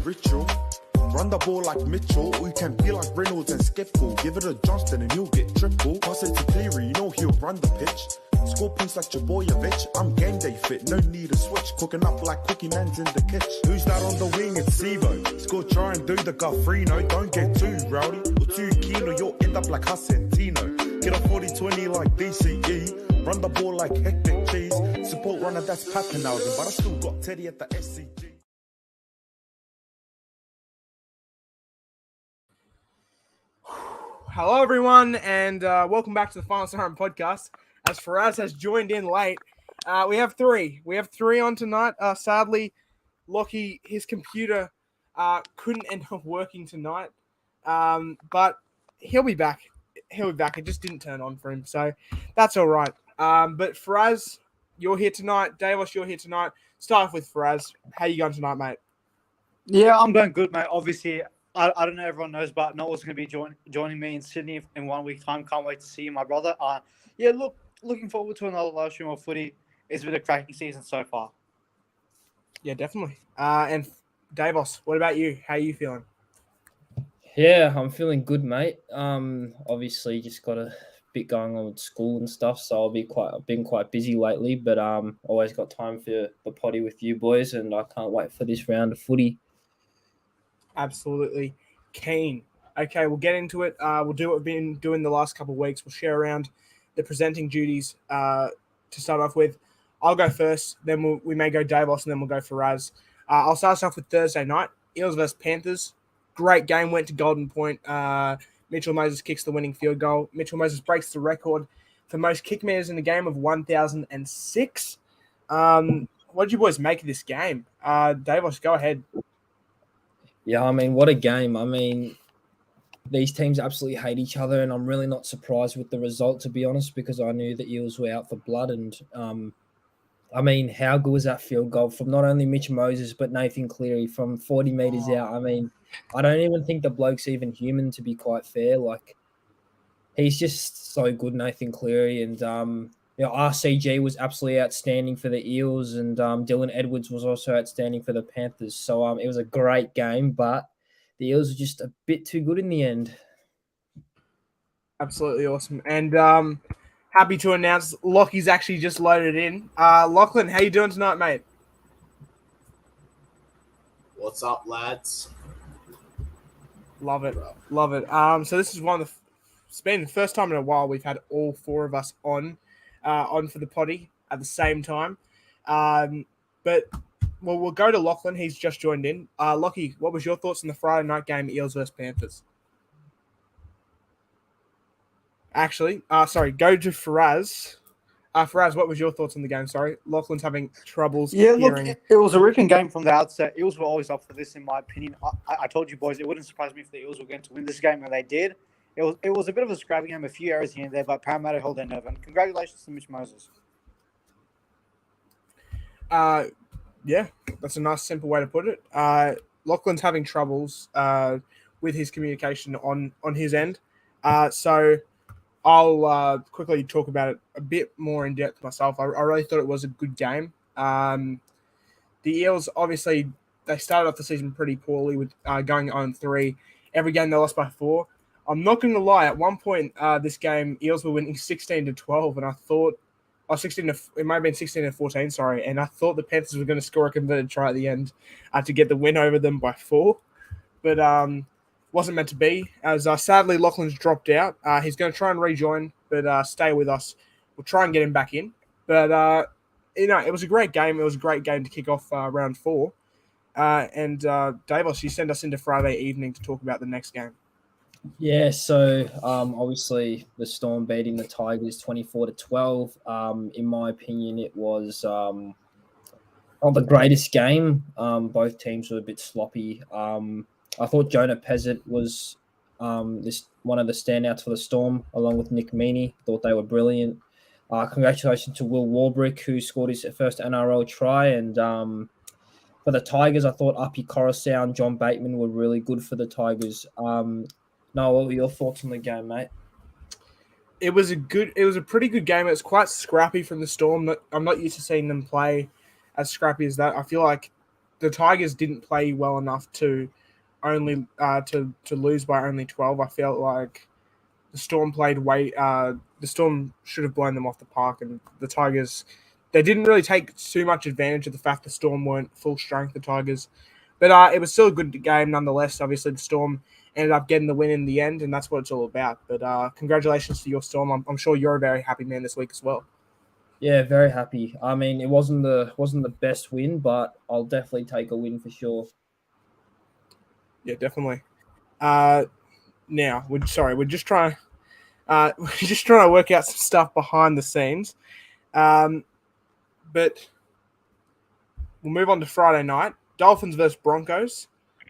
ritual. Run the ball like Mitchell, or you can be like Reynolds and Skiffle. Give it a Johnston and he'll get triple. Pass it to Cleary, you know he'll run the pitch. Score points like Jabojevic, I'm game day fit, no need a switch. Cooking up like Cookie Man's in the kitchen. Who's that on the wing? It's Sivo. Score, try and do the Gafrino. Don't get too rowdy or too keen, or you'll end up like Hassan Tino. Get a 40-20 like BCE. Run the ball like hectic cheese. Support runner, that's Pappenhausen, but I still got Teddy at the SCG. Hello, everyone, and welcome back to the Final Siren podcast. As Faraz has joined in late, we have three. We have three on tonight. Sadly, Lockie, his computer couldn't end up working tonight, but he'll be back. He'll be back. It just didn't turn on for him, so that's all right. But Faraz, you're here tonight. Davos, you're here tonight. Start off with Faraz. How you going tonight, mate? Yeah, I'm going good, mate. Obviously, I don't know if everyone knows, but Noah's going to be joining me in Sydney in 1 week's time. Can't wait to see you, my brother. Looking forward to another live stream of footy. It's been a cracking season so far. Yeah, definitely. And Davos, what about you? How are you feeling? Yeah, I'm feeling good, mate. Obviously, just got a bit going on with school and stuff, so I've been quite busy lately. But always got time for the potty with you boys, and I can't wait for this round of footy. Absolutely keen. Okay, we'll get into it. We'll do what we've been doing the last couple of weeks. We'll share around the presenting duties to start off with. I'll go first, then we may go Davos, and then we'll go for Raz. I'll start us off with Thursday night. Eels versus Panthers. Great game, went to Golden Point. Mitchell Moses kicks the winning field goal. Mitchell Moses breaks the record for most kick meters in the game of 1,006. What did you boys make of this game? Davos, go ahead. Yeah, I mean, what a game. I mean, these teams absolutely hate each other, and I'm really not surprised with the result, to be honest, because I knew the Eels were out for blood. And, I mean, how good was that field goal from not only Mitch Moses, but Nathan Cleary from 40 metres out? I mean, I don't even think the bloke's even human, to be quite fair. Like, he's just so good, Nathan Cleary. And, RCG was absolutely outstanding for the Eels, and Dylan Edwards was also outstanding for the Panthers. So it was a great game, but the Eels were just a bit too good in the end. Absolutely awesome. And happy to announce Lockie's actually just loaded in. Lachlan, how you doing tonight, mate? What's up, lads? Love it. Love it. So this is it's been the first time in a while we've had all four of us on for the potty at the same time. But we'll go to Lachlan. He's just joined in. Lockie, what was your thoughts on the Friday night game, Eels versus Panthers? Actually, go to Faraz. Faraz, what was your thoughts on the game? Sorry, Lachlan's having troubles hearing. Look, it was a ripping game from the outset. Eels were always up for this, in my opinion. I told you boys, it wouldn't surprise me if the Eels were going to win this game, and they did. It was a bit of a scrappy game, a few errors here and there, but Parramatta held their nerve. And congratulations to Mitch Moses. Yeah, that's a nice, simple way to put it. Lachlan's having troubles with his communication on his end. So I'll quickly talk about it a bit more in depth myself. I really thought it was a good game. The Eels, obviously, they started off the season pretty poorly with going 0-3. Every game they lost by 4. I'm not going to lie. At one point, this game, Eels were winning 16-12, and I thought, it might have been 16-14, sorry, and I thought the Panthers were going to score a converted try at the end to get the win over them by 4, but wasn't meant to be, as sadly Lachlan's dropped out. He's going to try and rejoin, but stay with us. We'll try and get him back in, but it was a great game. It was a great game to kick off round 4, and Davos, you send us into Friday evening to talk about the next game. Yeah, so obviously the Storm beating the Tigers 24-12. In my opinion, it was not the greatest game. Both teams were a bit sloppy. I thought Jonah Pezzett was one of the standouts for the Storm, along with Nick Meaney. Thought they were brilliant. Congratulations to Will Warbrick, who scored his first NRL try. And for the Tigers, I thought Api Coruscant and John Bateman were really good for the Tigers. Noah, what were your thoughts on the game, mate? It was a pretty good game. It was quite scrappy from the Storm. I'm not used to seeing them play as scrappy as that. I feel like the Tigers didn't play well enough to only to lose by only 12. I felt like the Storm played the Storm should have blown them off the park, and the Tigers, they didn't really take too much advantage of the fact the Storm weren't full strength, the Tigers. But it was still a good game nonetheless. Obviously, the Storm ended up getting the win in the end, and that's what it's all about. But congratulations to your Storm. I'm sure you're a very happy man this week as well. Yeah, very happy. I mean, it wasn't the best win, but I'll definitely take a win for sure. Yeah, definitely. Now, we're just trying to work out some stuff behind the scenes. But we'll move on to Friday night. Dolphins versus Broncos.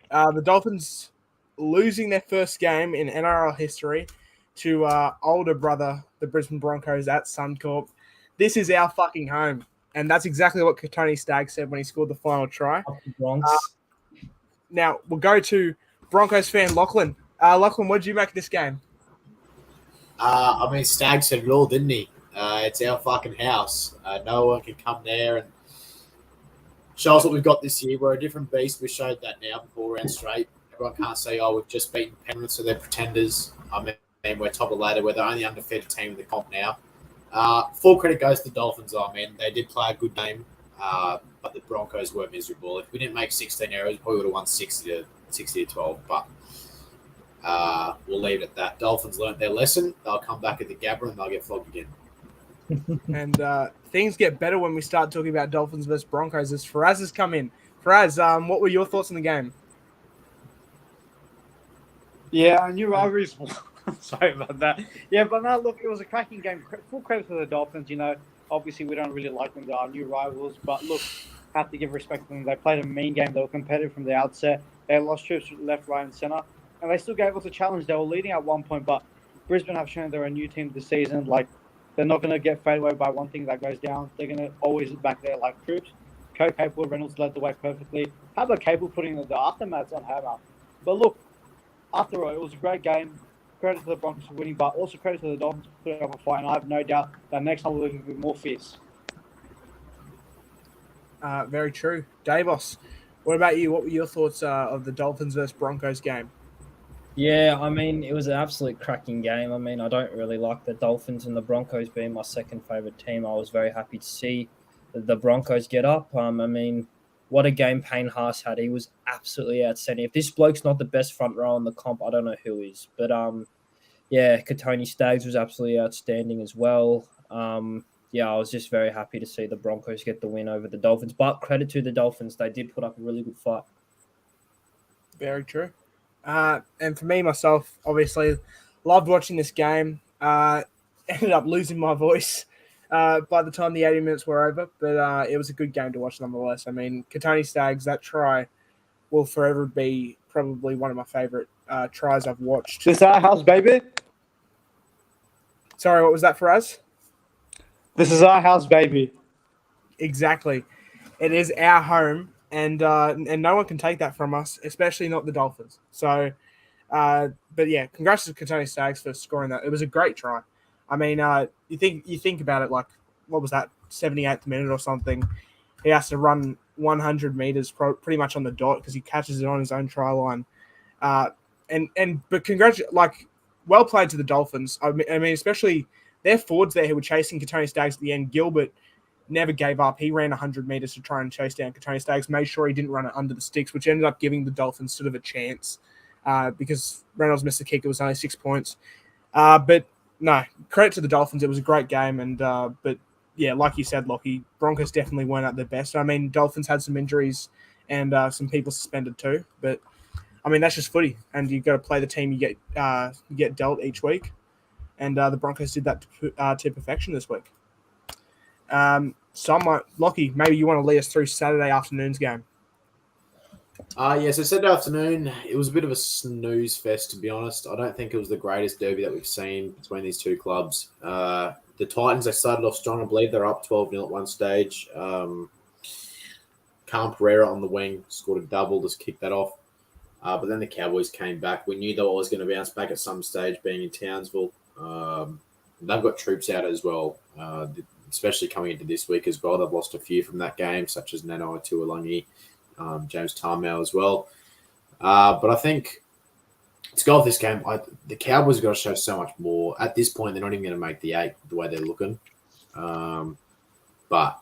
The Dolphins losing their first game in NRL history to older brother, the Brisbane Broncos at Suncorp. This is our fucking home. And that's exactly what Tony Stagg said when he scored the final try. Now, we'll go to Broncos fan Lachlan. Lachlan, what did you make of this game? I mean, Stagg said it all, didn't he? It's our fucking house. No one can come there and show us what we've got this year. We're a different beast. We showed that now for 4 rounds straight. Everyone can't say, oh, we've just beaten Penrith, so they're pretenders. I mean, we're top of the ladder. We're the only undefeated team in the comp now. Full credit goes to the Dolphins. I mean, they did play a good game, but the Broncos were miserable. If we didn't make 16 errors, we probably would have won 60 to 12. But we'll leave it at that. Dolphins learnt their lesson. They'll come back at the Gabba and they'll get flogged again. And things get better when we start talking about Dolphins versus Broncos as Faraz has come in. Faraz, what were your thoughts on the game? Yeah, I knew rivalries. Sorry about that. Yeah, but no, look, it was a cracking game. Full credit to the Dolphins. You know, obviously we don't really like them. They are new rivals, but look, have to give respect to them. They played a mean game. They were competitive from the outset. They lost troops left, right, and centre, and they still gave us a challenge. They were leading at one point, but Brisbane have shown they're a new team this season. Like, they're not going to get faded away by one thing that goes down. They're going to always back there like troops. Capel, Reynolds led the way perfectly. How about Capel putting the aftermaths on Hammer? But look, after all, it was a great game. Credit to the Broncos for winning, but also credit to the Dolphins for putting up a fight. And I have no doubt that next time we'll be more fierce. Very true. Davos, what about you? What were your thoughts of the Dolphins versus Broncos game? Yeah, I mean, it was an absolute cracking game. I mean, I don't really like the Dolphins and the Broncos being my second favourite team. I was very happy to see the Broncos get up. I mean, what a game Payne Haas had. He was absolutely outstanding. If this bloke's not the best front row in the comp, I don't know who is. But, yeah, Tony Staggs was absolutely outstanding as well. Yeah, I was just very happy to see the Broncos get the win over the Dolphins. But credit to the Dolphins. They did put up a really good fight. Very true. And for me, myself, obviously, loved watching this game. Ended up losing my voice by the time the 80 minutes were over. But it was a good game to watch nonetheless. I mean, Tony Staggs, that try will forever be probably one of my favourite tries I've watched. This is our house, baby. Sorry, what was that for us? This is our house, baby. Exactly. It is our home, and no one can take that from us, especially not the Dolphins. So, but yeah, congrats to Tony Staggs for scoring that. It was a great try. I mean, you think about it, like, what was that, 78th minute or something? He has to run 100 meters pretty much on the dot because he catches it on his own try line. But like, well played to the Dolphins. I mean, especially their forwards there who were chasing Tony Staggs at the end. Gilbert never gave up. He ran 100 meters to try and chase down Tony Staggs, made sure he didn't run it under the sticks, which ended up giving the Dolphins sort of a chance because Reynolds missed the kick. It was only 6 points. But no, credit to the Dolphins. It was a great game. But yeah, like you said, Lockie, Broncos definitely weren't at their best. I mean, Dolphins had some injuries and some people suspended too. But I mean, that's just footy, and you've got to play the team you get dealt each week. And the Broncos did that to perfection this week. Lockie, maybe you want to lead us through Saturday afternoon's game. So Saturday afternoon, it was a bit of a snooze fest, to be honest. I don't think it was the greatest derby that we've seen between these two clubs. The Titans, they started off strong. I believe they're up 12-0 at one stage. Cam Pereira on the wing scored a double, just kicked that off. But then the Cowboys came back. We knew they were always going to bounce back at some stage, being in Townsville. They've got troops out as well, especially coming into this week as well. They've lost a few from that game, such as Nano Tuolangi, James Tarmel as well. But I think to go off this game, the Cowboys have got to show so much more. At this point, they're not even going to make the 8 the way they're looking. But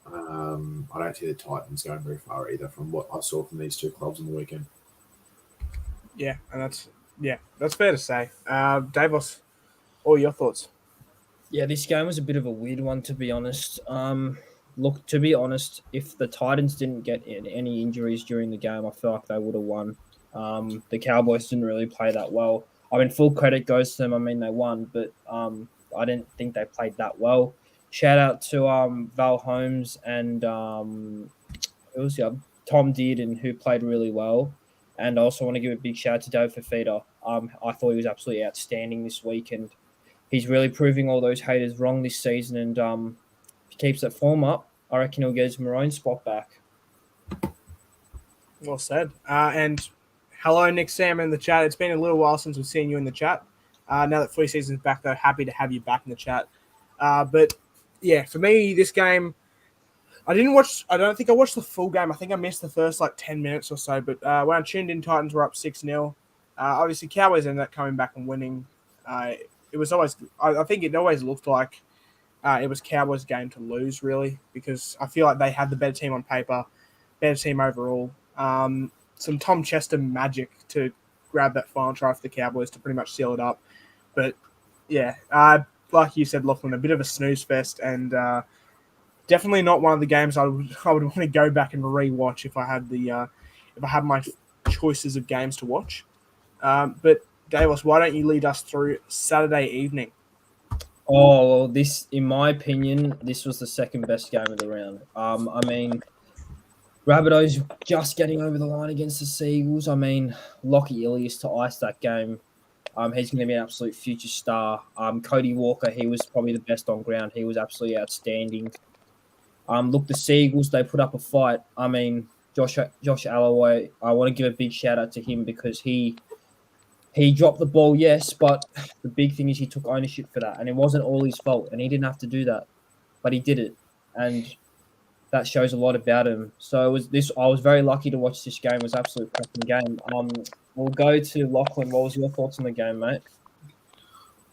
I don't see the Titans going very far either from what I saw from these two clubs on the weekend. Yeah, and that's fair to say. Davos, all your thoughts? Yeah, this game was a bit of a weird one, to be honest. Look, to be honest, if the Titans didn't get any injuries during the game, I feel like they would have won. The Cowboys didn't really play that well. I mean, full credit goes to them. I mean, they won, but I didn't think they played that well. Shout out to Val Holmes and Tom Dearden, who played really well. And I also want to give a big shout out to Dave Fafita. I thought he was absolutely outstanding this week, and he's really proving all those haters wrong this season. And if he keeps that form up, I reckon he'll get his maroon spot back. Well said. And hello, Nick Sam in the chat. It's been a little while since we've seen you in the chat. Now that footy season's back, though, happy to have you back in the chat. But yeah, for me, this game, I don't think I watched the full game. I think I missed the first 10 minutes or so. But when I tuned in, Titans were up 6-0. Obviously, Cowboys ended up coming back and winning. It was always, I think it always looked like it was Cowboys' game to lose, really, because I feel like they had the better team on paper, better team overall. Some Tom Chester magic to grab that final try for the Cowboys to pretty much seal it up. But yeah, like you said, Lachlan, a bit of a snooze fest, and definitely not one of the games I would want to go back and rewatch if I had my choices of games to watch. But Davos, why don't you lead us through Saturday evening? Oh, well, this, in my opinion, this was the second best game of the round. I mean, Rabbitohs just getting over the line against the Seagulls. I mean, Lockie Ilias to ice that game. He's going to be an absolute future star. Cody Walker, he was probably the best on ground. He was absolutely outstanding. Look, the Seagulls, they put up a fight. I mean, Josh Alloway, I want to give a big shout out to him because he dropped the ball, yes, but the big thing is he took ownership for that, and it wasn't all his fault, and he didn't have to do that, but he did it, and that shows a lot about him. So I was very lucky to watch this game. It was an absolute cracking game. We'll go to Lachlan. What was your thoughts on the game, mate?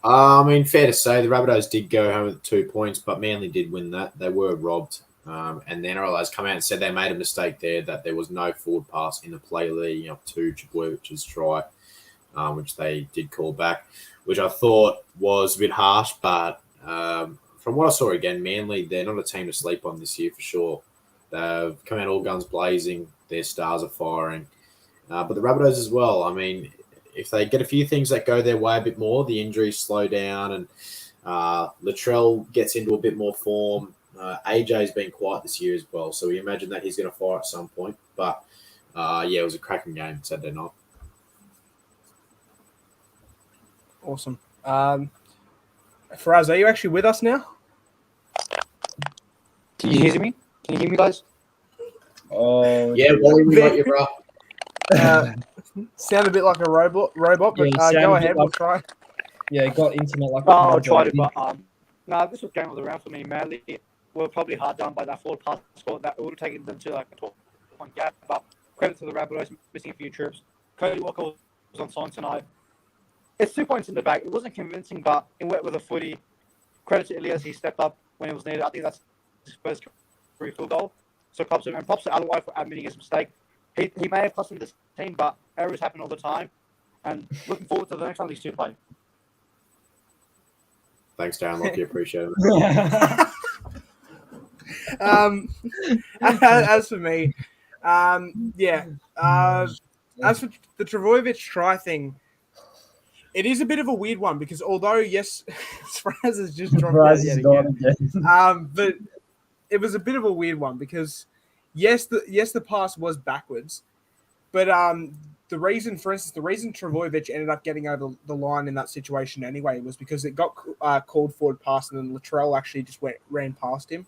I mean, fair to say, the Rabbitohs did go home with 2 points, but Manly did win that. They were robbed. And the NRL has come out and said they made a mistake there, that there was no forward pass in the play leading up to Trbojevich's try, which they did call back, which I thought was a bit harsh. But from what I saw again, Manly, they're not a team to sleep on this year for sure. They've come out all guns blazing. Their stars are firing. But the Rabbitohs as well. I mean, if they get a few things that go their way a bit more, the injuries slow down and Latrell gets into a bit more form. AJ's been quiet this year as well, so we imagine that he's going to fire at some point. But, yeah, it was a cracking game Saturday night. Awesome. Faraz, are you actually with us now? Can you hear me? Can you hear me, guys? Oh, Yeah, Wally, we got you, bro. Sound a bit like a robot, but Yeah, you go sound a bit ahead. We'll like- try. yeah, got internet like I'll try to, but this was game of the round for me. Manly were probably hard done by that forward pass score. That it would have taken them to like a 12-point gap. But credit to the Rabbitohs missing a few trips. Cody Walker was on song tonight. It's 2 points in the bag. It wasn't convincing, but it went with a footy. Credit to Ilias, he stepped up when it was needed. I think that's his first career field goal. So props to him, and props to Alloway for admitting his mistake. He may have cost him this team, but errors happen all the time. And looking forward to the next time these two play. Thanks, Darren Lockie. Appreciate it. As for me, as for the Trbojevic try thing, it is a bit of a weird one because although, yes, Spraz has just dropped out yet again. But it was a bit of a weird one because, yes, the pass was backwards, but the reason Trbojevic ended up getting over the line in that situation anyway was because it got called forward pass and then Latrell actually just ran past him.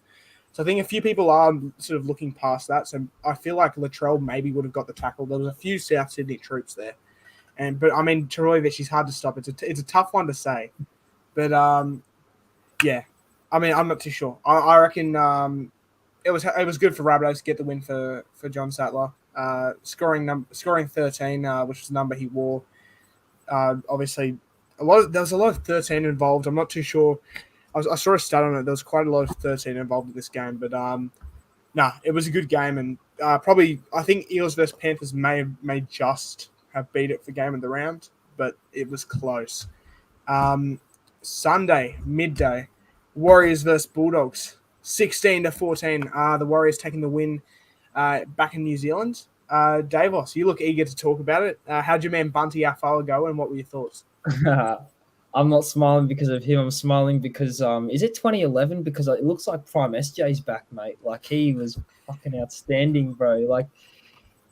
So I think a few people are sort of looking past that. So I feel like Latrell maybe would have got the tackle. There was a few South Sydney troops there. But I mean, Trbojevic is hard to stop. It's a tough one to say. But, yeah. I mean, I'm not too sure. I reckon it was good for Rabbitohs to get the win for John Sattler. Scoring 13, which was the number he wore. Obviously, there was a lot of 13 involved. I'm not too sure. I saw a stat on it. There was quite a lot of 13 involved in this game, but it was a good game, and probably I think Eels versus Panthers may just have beat it for game of the round, but it was close. Sunday midday, Warriors versus Bulldogs, 16-14. The Warriors taking the win back in New Zealand. Davos, you look eager to talk about it. How'd your man Bunty Afala go, and what were your thoughts? I'm not smiling because of him. I'm smiling because is it 2011? Because it looks like Prime SJ's back, mate. Like he was fucking outstanding, bro. Like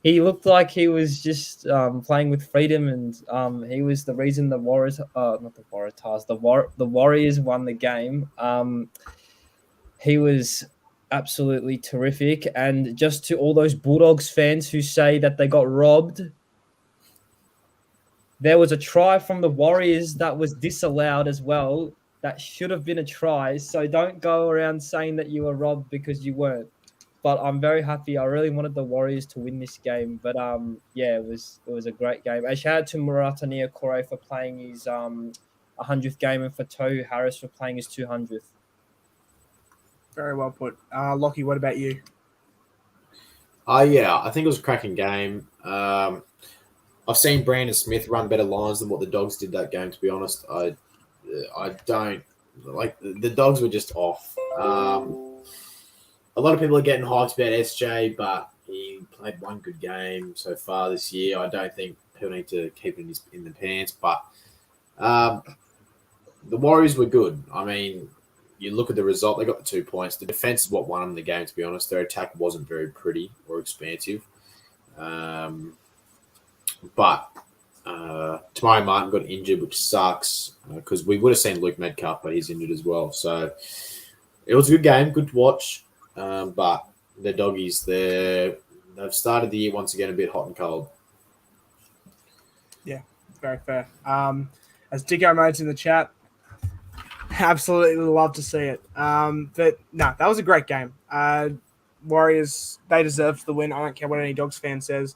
he looked like he was just playing with freedom, and he was the reason the Warriors, not the Waratahs, the Warriors won the game. He was absolutely terrific, and just to all those Bulldogs fans who say that they got robbed. There was a try from the Warriors that was disallowed as well. That should have been a try. So don't go around saying that you were robbed because you weren't. But I'm very happy. I really wanted the Warriors to win this game. But it was a great game. And shout out to Murata Niokore for playing his 100th game, and for Tohu Harris for playing his 200th. Very well put. Lockie, what about you? Yeah, I think it was a cracking game. I've seen Brandon Smith run better lines than what the Dogs did that game, to be honest. I don't like the Dogs were just off. A lot of people are getting hyped about SJ, but he played one good game so far this year. I don't think he'll need to keep it in the pants, but the Warriors were good. I mean, you look at the result, they got the 2 points. The defense is what won them the game, to be honest. Their attack wasn't very pretty or expansive. But Tamari Martin got injured, which sucks because we would have seen Luke Metcalf, but he's injured as well. So it was a good game, good to watch. But the Doggies, they've started the year once again a bit hot and cold. Yeah, very fair. As Dicko modes in the chat, absolutely love to see it. But no, that was a great game. Warriors, they deserved the win. I don't care what any Dogs fan says.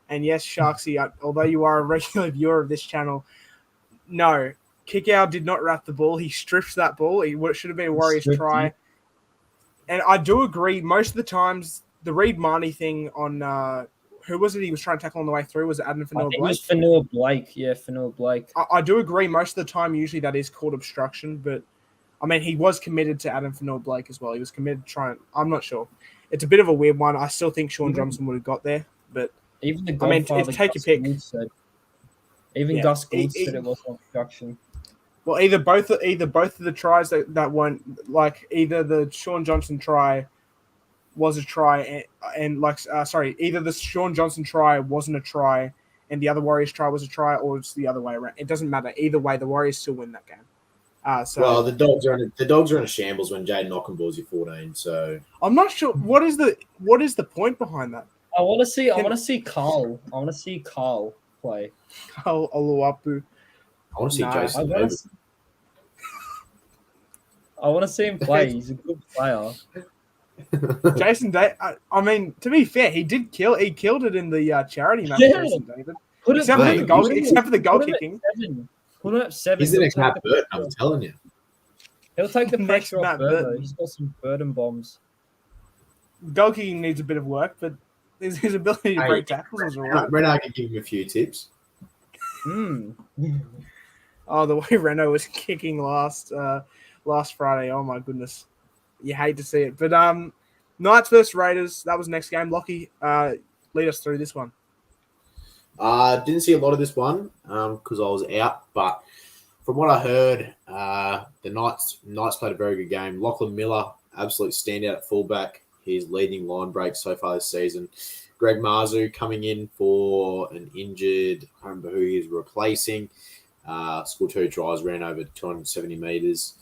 And yes, Sharksy, although you are a regular viewer of this channel, no, Kickout did not wrap the ball. He stripped that ball. It should have been a Warriors try. And I do agree, most of the times, the Reed Marnie thing on who was it he was trying to tackle on the way through? Was it Adam Fanua Blake? It was Fanua Blake. Yeah, Fanua Blake. I do agree, most of the time, usually that is called obstruction. But, I mean, he was committed to Adam Fanua Blake as well. He was committed to trying. I'm not sure. It's a bit of a weird one. I still think Sean Johnson would have got there. But even the take your pick. Gus Gould said it was obstruction. Well, either both of the tries that weren't like either the Sean Johnson try was a try either the Sean Johnson try wasn't a try and the other Warriors try was a try, or it's the other way around. It doesn't matter either way. The Warriors still win that game. Well, the Dogs are in a shambles when Jaden Ockenball's your 14. So I'm not sure what is the point behind that. I want to see Carl. I want to see Carl play. Carl Oluwapu. I want to see Jason. I want to see him play. He's a good player. Jason David. I mean, to be fair, he killed it in the charity match. Yeah. Jason David. Except for the goal kicking. Put him up 7. He's the next Matt Burton, I'm telling you. He'll take the pressure off Matt Burton. Burton. He's got some Burton bombs. Goal kicking needs a bit of work, but his ability to break tackles is all right. Renard can give him a few tips. Oh, the way Reno was kicking last Friday. Oh my goodness, you hate to see it. But Knights versus Raiders. That was next game. Lockie, lead us through this one. Didn't see a lot of this one because I was out, but from what I heard, the Knights played a very good game. Lachlan Miller, absolute standout at fullback. He's leading line break so far this season. Greg Marzu coming in for an injured, I don't remember who he is replacing. Scored 2 tries, ran over 270 metres.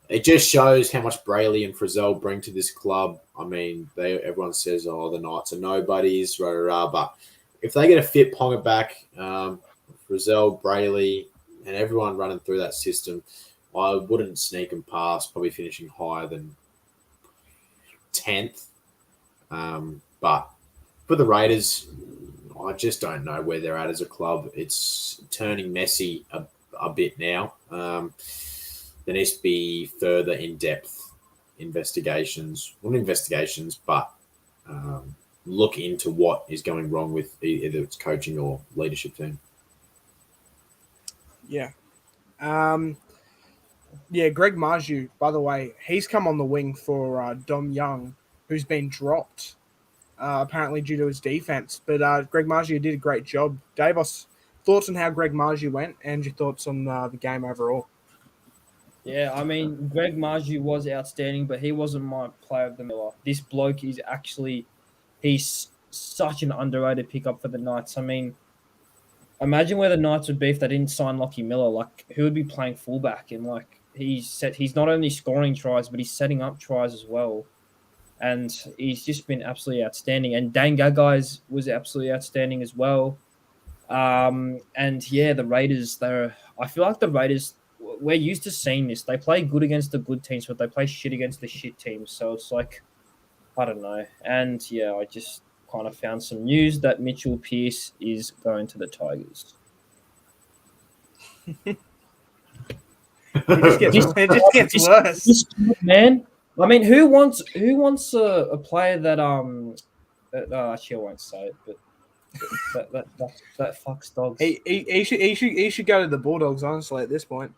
It just shows how much Brayley and Frizzell bring to this club. I mean, everyone says, the Knights are nobodies, but if they get a fit Ponga back, Frizzell, Brayley, and everyone running through that system, I wouldn't sneak them past, probably finishing higher than 10th. But for the Raiders, I just don't know where they're at as a club. It's turning messy a bit now. There needs to be further in-depth investigations. Not investigations, but look into what is going wrong with either its coaching or leadership team. Yeah. Greg Marju, by the way, he's come on the wing for Dom Young, who's been dropped, apparently due to his defense. But Greg Marju did a great job. Davos, thoughts on how Greg Marju went and your thoughts on the game overall? Yeah, I mean, Greg Marju was outstanding, but he wasn't my player of the Miller. This bloke is actually, he's such an underrated pickup for the Knights. I mean, imagine where the Knights would be if they didn't sign Lockie Miller. Like, who would be playing fullback? And like, he's not only scoring tries, but he's setting up tries as well. And he's just been absolutely outstanding. And Dane Gagai was absolutely outstanding as well. And yeah, the Raiders, I feel like the Raiders, we're used to seeing this. They play good against the good teams, but they play shit against the shit teams. So it's like, I don't know. And yeah, I just kind of found some news that Mitchell Pearce is going to the Tigers. It just gets worse. Man, I mean, who wants a player that actually I won't say it, but that fucks dogs. He should go to the Bulldogs, honestly, at this point.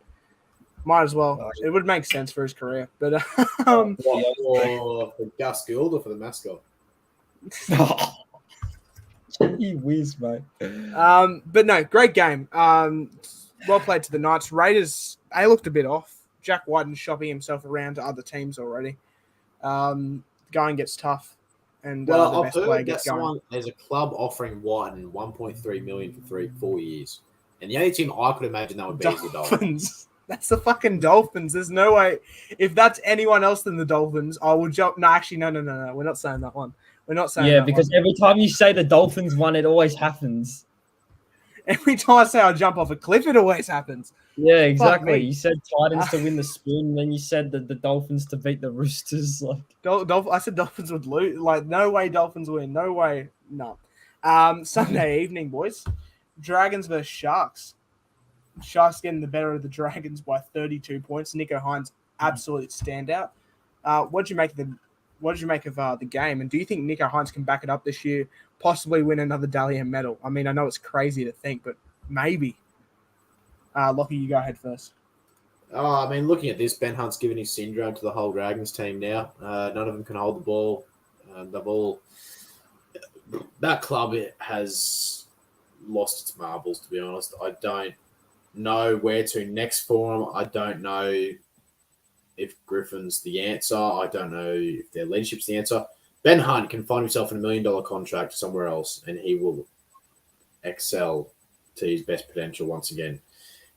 Might as well. It would make sense for his career. But For Gus Gould or for the mascot? Gee whiz, mate. But no, great game. Well played to the Knights. Raiders, they looked a bit off. Jack Whiten shopping himself around to other teams already. Going gets tough. And the Well, I've best player heard that gets going. there's a club offering Whiten 1.3 million for 4 years, and the only team I could imagine that would be is the Dolphins. Dolphins. That's the fucking Dolphins. There's no way. If that's anyone else than the Dolphins, I will jump. No, actually, no. We're not saying that one. We're not saying Yeah, that because one. every time you say the Dolphins won, it always happens. Every time I say I'll jump off a cliff, it always happens. Yeah, exactly. me. You said Titans to win the spoon, and then you said the Dolphins to beat the Roosters. Like, I said Dolphins would lose. Like, no way Dolphins win. No way. No. Sunday evening, boys. Dragons versus Sharks. Sharks getting the better of the Dragons by 32 points. Nico Hines, absolute standout. What did you make of the game? And do you think Nico Hines can back it up this year, possibly win another Dally M medal? I mean, I know it's crazy to think, but maybe. Lockie, you go ahead first. I mean, looking at this, Ben Hunt's given his syndrome to the whole Dragons team now. None of them can hold the ball. That club has lost its marbles, to be honest. I don't know where to next for them. I don't know if Griffin's the answer. I don't know if their leadership's the answer. Ben Hunt can find himself in $1 million contract somewhere else, and he will excel to his best potential once again.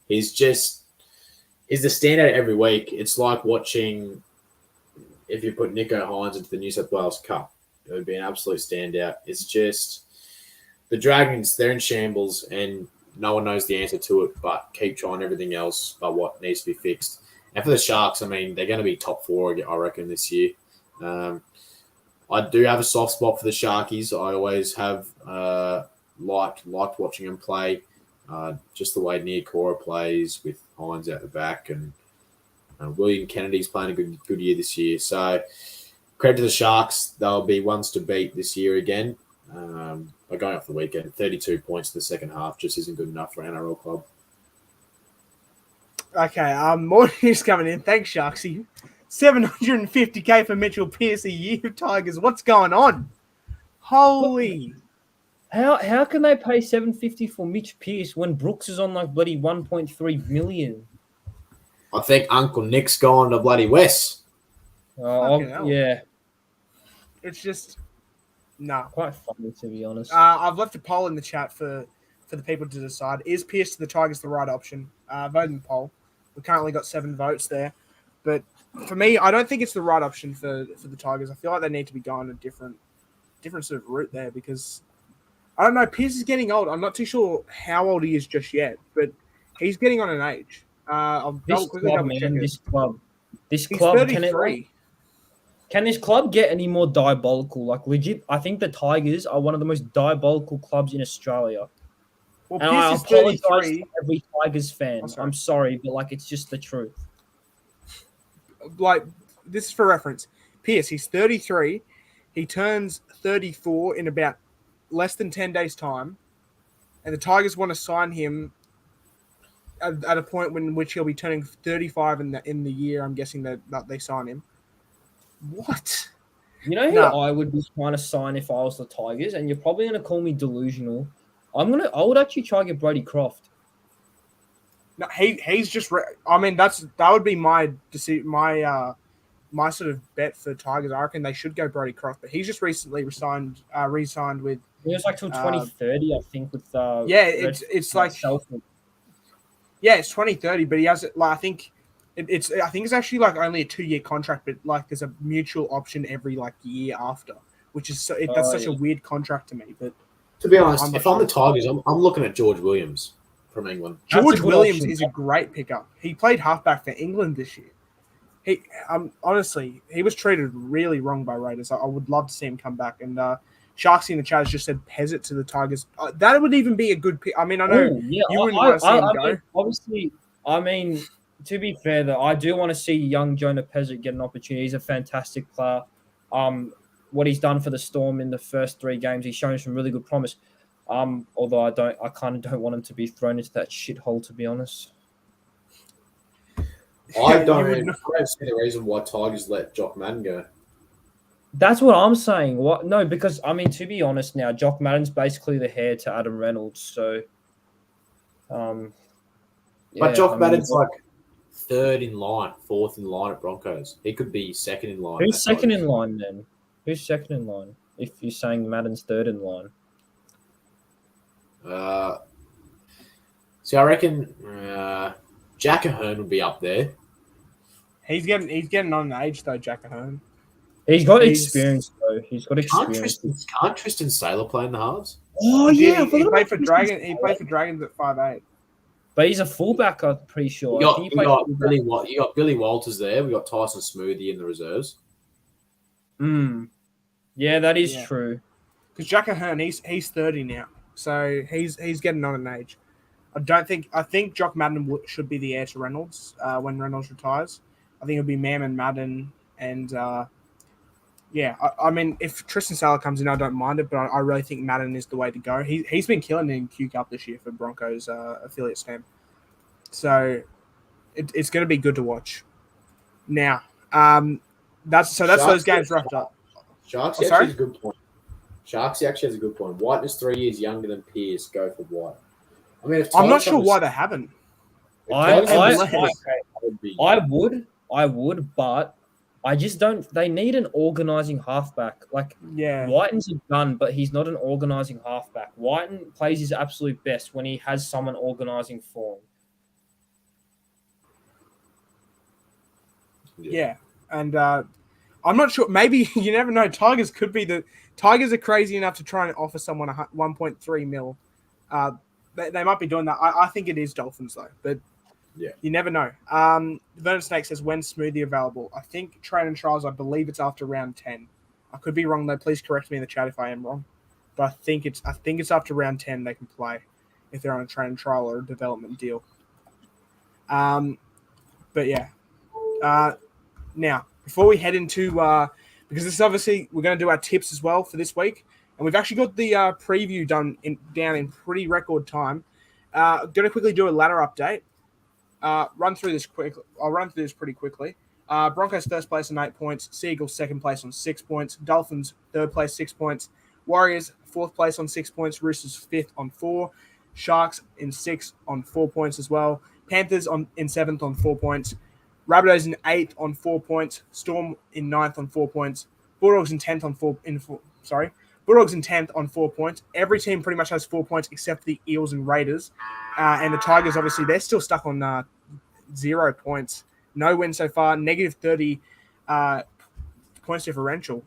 He's the standout every week. It's like watching if you put Nico Hines into the New South Wales Cup. It would be an absolute standout. It's just the Dragons, they're in shambles, and no one knows the answer to it, but keep trying everything else but what needs to be fixed. And for the Sharks, I mean, they're going to be top 4, I reckon, this year. I do have a soft spot for the Sharkies. I always have liked watching them play. Just the way Niokora plays with Hines out the back, and William Kennedy's playing a good year this year. So credit to the Sharks. They'll be ones to beat this year again. By going off the weekend, 32 points in the second half just isn't good enough for an NRL club. Okay, more news coming in. Thanks, Sharksy. $750K for Mitchell Pearce a year, Tigers. What's going on? Holy. how can they pay $750 for Mitch Pearce when Brooks is on like bloody 1.3 million? I think Uncle Nick's gone to bloody West. Fucking hell. Yeah, It's just no. quite funny to be honest. I've left a poll in the chat for the people to decide. Is Pearce to the Tigers the right option? Vote in the poll. We currently got 7 votes there. But for me, I don't think it's the right option for the Tigers. I feel like they need to be going a different sort of route there because I don't know. Pearce is getting old. I'm not too sure how old he is just yet, but he's getting on an age. I'll This quickly club, double check man, it. this club. He's Can 33. Can this club get any more diabolical? Like legit, I think the Tigers are one of the most diabolical clubs in Australia. Well, And I Pierce is apologize 33. to every Tigers fan. Oh, sorry. I'm sorry, but like it's just the truth. Like, this is for reference. Pierce, he's 33. He turns 34 in about less than 10 days' time. And the Tigers want to sign him at a point in which he'll be turning 35 in the year. I'm guessing that they sign him. What? You know who No. I would be trying to sign if I was the Tigers, and you're probably going to call me delusional. I would actually try to get Brody Croft. No, he's just. I mean, that would be my decision. My sort of bet for Tigers. I reckon they should go Brody Croft, but he's just recently re-signed with. It was like till 2030, I think. With Yeah, it's like Salford. Yeah, it's 2030, but he has like I think it's actually like only a 2-year contract, but like there's a mutual option every like year after, which is that's such a weird contract to me. But To be honest, if I'm the Tigers, I'm looking at George Williams from England. George a good Williams option. is a great pickup. He played halfback for England this year. He honestly he was treated really wrong by Raiders. I would love to see him come back. And Sharksy in the chat has just said Pezzett to the Tigers. That would even be a good pick. I mean, I know Yeah, you wouldn't want to see him go. mean, obviously, I mean, to be fair, though, I do want to see young Jonah Pezzett get an opportunity. He's a fantastic player. What he's done for the Storm in the first 3 games, he's shown some really good promise. Although I kind of don't want him to be thrown into that shithole, to be honest. I don't see the reason why Tigers let Jock Madden go. That's what I'm saying. What? No, because I mean, to be honest, now Jock Madden's basically the heir to Adam Reynolds. So, But Jock Madden's like 3rd in line, 4th in line at Broncos. He could be 2nd in line. Who's second in line then? Who's second in line? If you're saying Madden's 3rd in line. See, I reckon Jack Ahern would be up there. He's getting on an age though, Jack Ahern. He's got experience though. He's got experience. Can't Tristan Saylor play in the halves? Oh He played for Dragon. He played for Dragons at 5'8". But he's a fullback, I'm pretty sure. You got Billy Walters there. We got Tyson Smoothie in the reserves. Yeah, that is true. Because Jack Ahern, he's 30 now, so he's getting on an age. I think Jock Madden should be the heir to Reynolds when Reynolds retires. I think it'll be Mam Madden and I mean if Tristan Saylor comes in, I don't mind it, but I really think Madden is the way to go. He's been killing it in Q Cup this year for Broncos affiliate stamp, so it's going to be good to watch. Now, that's those games wrapped up. Sharksy actually has a good point. Sharksy actually has a good point. White is 3 years younger than Pierce. Go for White. I mean, I'm not sure why they haven't. I would, but I just don't. They need an organising halfback. Like, Whiten's a gun, but he's not an organising halfback. Whiten plays his absolute best when he has someone organising for him. Yeah, and I'm not sure. Maybe you never know. Tigers are crazy enough to try and offer someone 1.3 mil. They might be doing that. I think it is Dolphins though, but you never know. Vernon Snake says when Smoothie available. I think training trials. I believe it's after round 10. I could be wrong though. Please correct me in the chat if I am wrong. But I think it's after round 10 they can play if they're on a training trial or a development deal. But yeah. Now before we head into because this is obviously we're going to do our tips as well for this week. And we've actually got the preview down in pretty record time. Going to quickly do a ladder update. Run through this quick. I'll run through this pretty quickly. Broncos first place on 8 points. Seagulls second place on 6 points. Dolphins third place 6 points. Warriors fourth place on 6 points. Roosters fifth on 4. Sharks in 6th on 4 points as well. Panthers in 7th on 4 points. Rabbitohs in 8th on 4 points. Storm in 9th on 4 points. Bulldogs in 10th on 4. Bulldogs in 10th on 4 points. Every team pretty much has 4 points except the Eels and Raiders. And the Tigers, obviously, they're still stuck on 0 points. No win so far. Negative 30 points differential.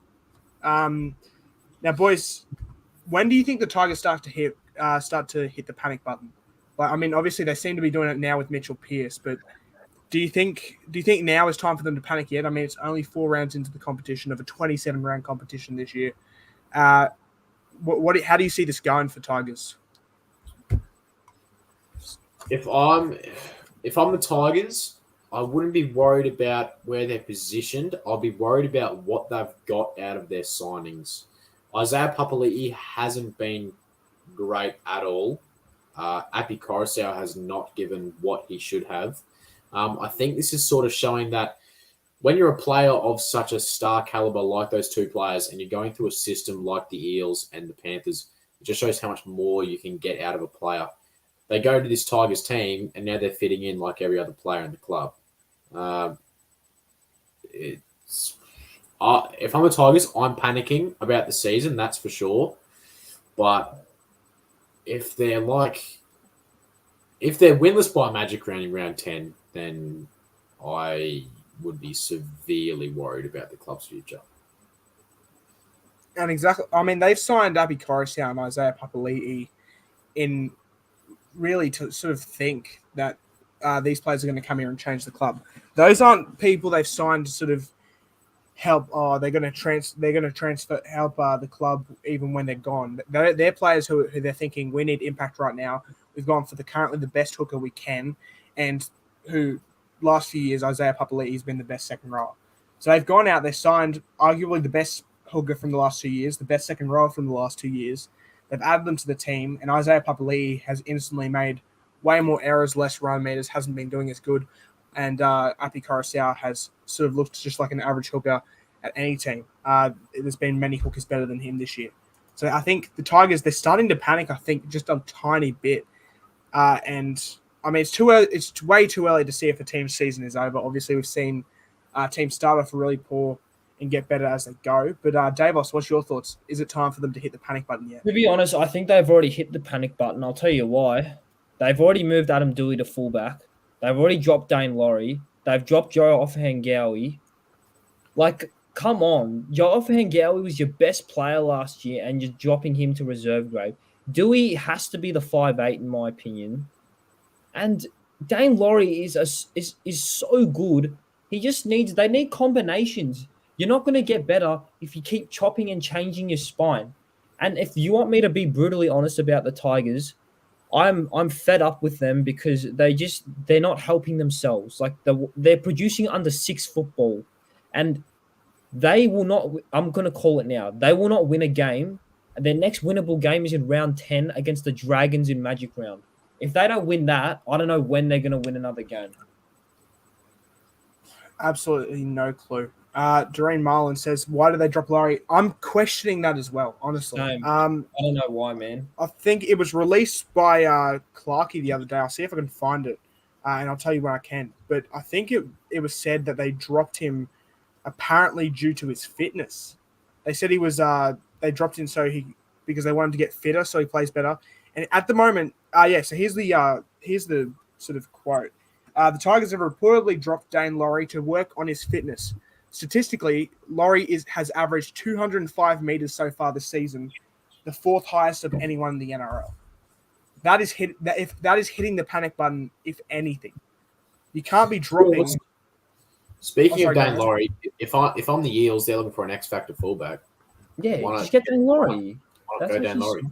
Now, boys, when do you think the Tigers start to hit the panic button? Like, I mean, obviously, they seem to be doing it now with Mitchell Pearce, but Do you think now is time for them to panic yet? I mean, it's only 4 rounds into the competition of a 27-round competition this year. How do you see this going for Tigers? If I'm the Tigers, I wouldn't be worried about where they're positioned. I'll be worried about what they've got out of their signings. Isaiah Papali'i hasn't been great at all. Api Coruscant has not given what he should have. I think this is sort of showing that when you're a player of such a star caliber like those two players and you're going through a system like the Eels and the Panthers, it just shows how much more you can get out of a player. They go to this Tigers team and now they're fitting in like every other player in the club. If I'm the Tigers, I'm panicking about the season, that's for sure. But if they're winless by Magic Round in round 10, then I would be severely worried about the club's future. And exactly, I mean, they've signed Api Coruscant and Isaiah Papali'i in really to sort of think that these players are going to come here and change the club. Those aren't people they've signed to sort of help. Oh, they're going to transfer, help the club even when they're gone. They're players who they're thinking we need impact right now. We've gone for currently the best hooker we can, and who last few years Isaiah Papali'i has been the best second rower. So they've gone out. They signed arguably the best hooker from the last 2 years, the best second rower from the last 2 years. They've added them to the team, and Isaiah Papali'i has instantly made way more errors, less run meters, hasn't been doing as good. And Api Coruscant has sort of looked just like an average hooker at any team. There's been many hookers better than him this year. So I think the Tigers, they're starting to panic, I think, just a tiny bit. And, I mean, it's too early, it's way too early to see if a team's season is over. Obviously, we've seen teams start off really poor and get better as they go. But, Davos, what's your thoughts? Is it time for them to hit the panic button yet? To be honest, I think they've already hit the panic button. I'll tell you why. They've already moved Adam Doueihi to fullback. They've already dropped Dane Laurie. They've dropped Joe Ofahengaue. Like, come on. Joe Ofahengaue was your best player last year, and you're dropping him to reserve grade. Doueihi has to be the 5'8", in my opinion. And Dane Laurie is so good. They need combinations. You're not going to get better if you keep chopping and changing your spine. And if you want me to be brutally honest about the Tigers, I'm fed up with them because they're not helping themselves. Like they're producing under 6 football, and they will not. I'm going to call it now. They will not win a game. Their next winnable game is in round 10 against the Dragons in Magic Round. If they don't win that, I don't know when they're going to win another game. Absolutely no clue. Doreen Marlin says, why did they drop Laurie? I'm questioning that as well, honestly. I don't know why, man. I think it was released by Clarkey the other day. I'll see if I can find it, and I'll tell you when I can. But I think it was said that they dropped him apparently due to his fitness. They said he was they dropped him because they wanted to get fitter so he plays better. And at the moment, so here's the sort of quote. The Tigers have reportedly dropped Dane Laurie to work on his fitness. Statistically, Laurie has averaged 205 meters so far this season, the 4th highest of anyone in the NRL. That is hitting the panic button, if anything. You can't be dropping. Speaking of Dane Laurie, if I'm the Eels, they're looking for an X Factor fullback. Yeah, just get Dane Laurie. Why not go Dane Laurie?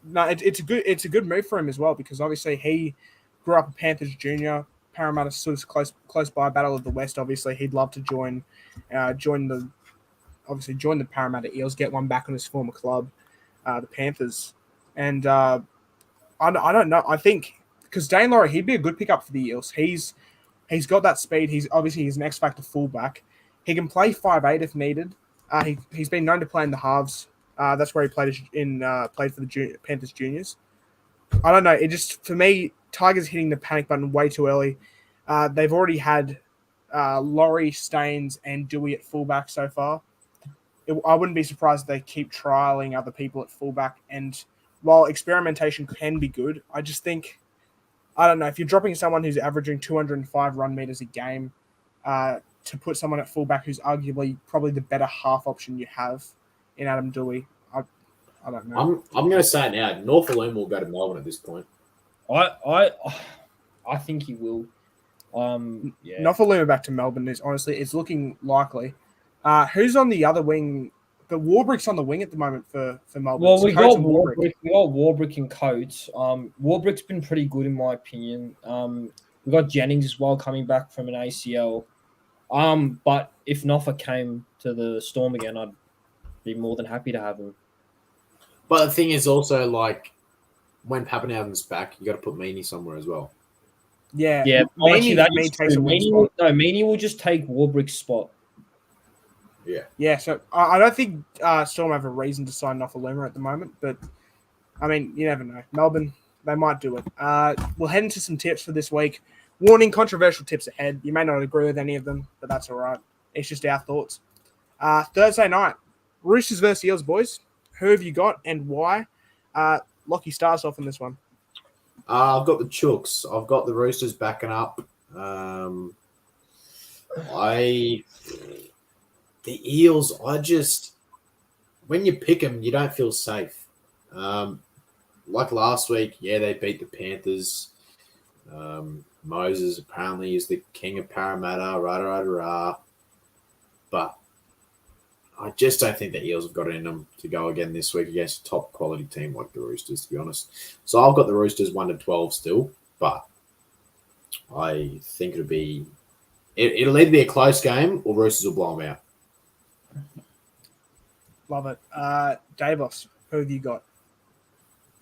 No, it's a good move for him as well because obviously he grew up a Panthers junior. Parramatta sort of close by, Battle of the West. Obviously, he'd love to join the Parramatta Eels, get one back on his former club, the Panthers. And I don't know. I think because Dane Laurie, he'd be a good pickup for the Eels. He's got that speed. He's an X Factor fullback. He can play 5'8" if needed. He's been known to play in the halves. That's where he played for the Panthers juniors. I don't know. It just, for me, Tigers hitting the panic button way too early. They've already had Laurie, Staines, and Doueihi at fullback so far. I wouldn't be surprised if they keep trialing other people at fullback. And while experimentation can be good, I just think, I don't know, if you're dropping someone who's averaging 205 run meters a game to put someone at fullback who's arguably probably the better half option you have in Adam Doueihi, I don't know. I'm going to say it now. Norfolk will go to Melbourne at this point. I think he will. Yeah. Nofaluma back to Melbourne is honestly it's looking likely. Who's on the other wing? The Warbrick's on the wing at the moment for Melbourne. Well, It's we Coates got and Warbrick. We got Warbrick and Coates. Warbrick's been pretty good in my opinion. We got Jennings as well coming back from an ACL. But if Noffa came to the Storm again, I'd be more than happy to have him. But the thing is also like when Pappenhausen's back, you got to put Meany somewhere as well. Yeah, Yeah, Meany, that Meany is takes a true. wing Meany spot. Meany will just take Warbrick's spot. Yeah, so I don't think Storm have a reason to sign Nofaluma at the moment, but I mean, you never know. Melbourne, they might do it. We'll head into some tips for this week. Warning, controversial tips ahead. You may not agree with any of them, but that's all right. It's just our thoughts. Thursday night, Roosters versus Eels, boys. Who have you got and why? Lockie starts off on this one. I've got the Chooks. I've got the Roosters backing up. The Eels, when you pick them, you don't feel safe. Like last week, yeah, they beat the Panthers. Moses apparently is the king of Parramatta, rah. But I just don't think the Eels have got it in them to go again this week against a top quality team like the Roosters, to be honest. So I've got the Roosters 1-12 still, but I think it'll either be a close game or Roosters will blow them out. Love it. Davos, who have you got?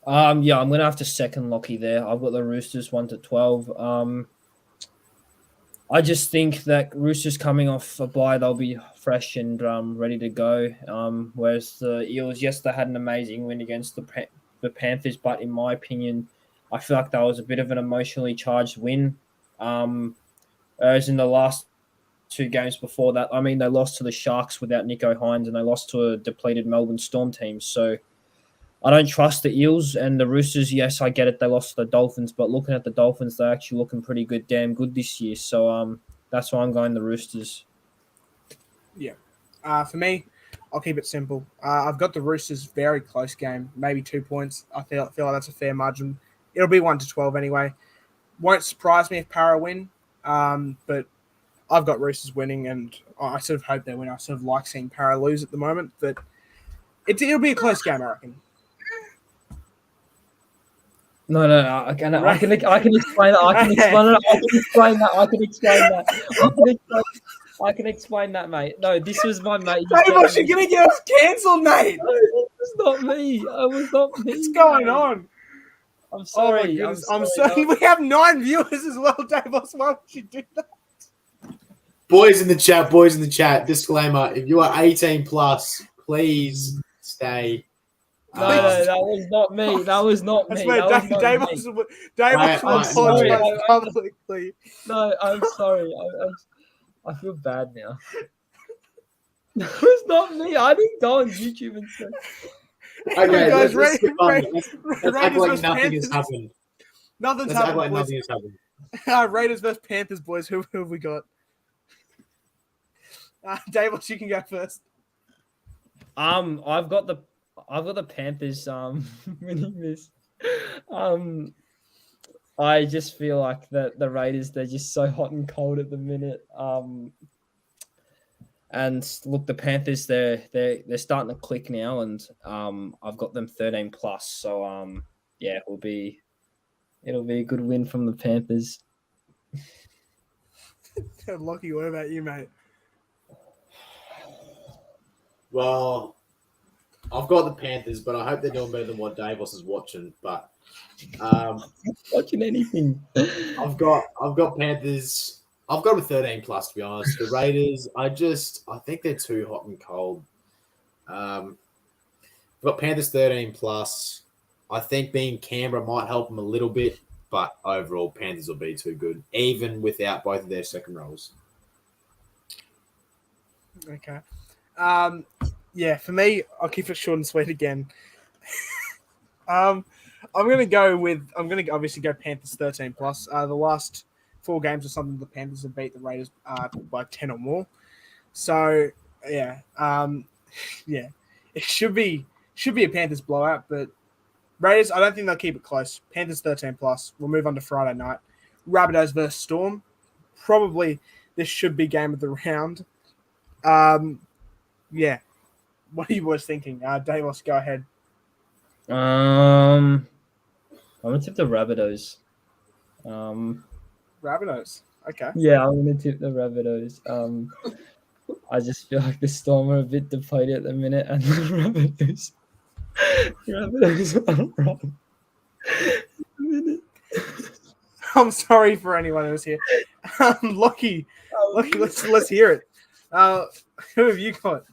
Yeah, I'm gonna have to second Lockie there. I've got the Roosters 1-12. I just think that Roosters coming off a bye, they'll be fresh and ready to go. Whereas the Eels, yes, they had an amazing win against the Panthers, but in my opinion, I feel like that was a bit of an emotionally charged win. Whereas in the last two games before that, I mean, they lost to the Sharks without Nico Hines and they lost to a depleted Melbourne Storm team. So I don't trust the Eels and the Roosters. Yes, I get it. They lost to the Dolphins, but looking at the Dolphins, they're actually looking pretty good, damn good this year. So that's why I'm going the Roosters. Yeah. For me, I'll keep it simple. I've got the Roosters very close game, maybe 2 points. I feel like that's a fair margin. It'll be 1-12 anyway. Won't surprise me if Para win, but I've got Roosters winning, and I sort of hope they win. I sort of like seeing Para lose at the moment, but it'll be a close game, I reckon. No, I can explain that. I can explain that, mate. No, this was my mate. Davos, you're gonna get us cancelled, mate. No, it was not me. It was not me. What's going on? I'm sorry. Oh my goodness. I'm sorry. We have 9 viewers as well, Davos. Why would you do that? Boys in the chat, disclaimer, if you are 18 plus, please stay. No, that was not me. That was not me. Davos will apologize publicly. No, I'm sorry. I feel bad now. That was not me. I didn't go on YouTube and say. Okay, guys, let's act like versus nothing Panthers. has happened. Nothing's Let's act happened, like boys. nothing has happened. Raiders versus Panthers, boys. Who have we got? Davos, you can go first. I've got the Panthers winning this. I just feel like the Raiders, they're just so hot and cold at the minute. And look, the Panthers, they're starting to click now, and I've got them 13 plus. So yeah, it'll be a good win from the Panthers. Lockie, what about you, mate? Well, I've got the Panthers, but I hope they're doing better than what Davos is watching. But Watching anything. I've got Panthers. I've got a 13 plus, to be honest. The Raiders, I think they're too hot and cold. I've got Panthers 13 plus. I think being Canberra might help them a little bit, but overall, Panthers will be too good, even without both of their second rows. Okay. Yeah, for me, I'll keep it short and sweet again. I'm going to obviously go Panthers 13 plus. The last 4 games or something, the Panthers have beat the Raiders by 10 or more. So yeah, yeah, it should be a Panthers blowout, but Raiders, I don't think they'll keep it close. Panthers 13 plus. We'll move on to Friday night. Rabbitohs versus Storm. probably this should be game of the round. Yeah. What are you boys thinking? Davos, go ahead. I'm gonna tip the Rabbitohs. Rabbitohs. Okay. Yeah, I'm gonna tip the Rabbitohs. I just feel like the Storm are a bit depleted at the minute, and the Rabbitohs are wrong. I'm sorry for anyone who's here. Lockie, let's hear it. Who have you got?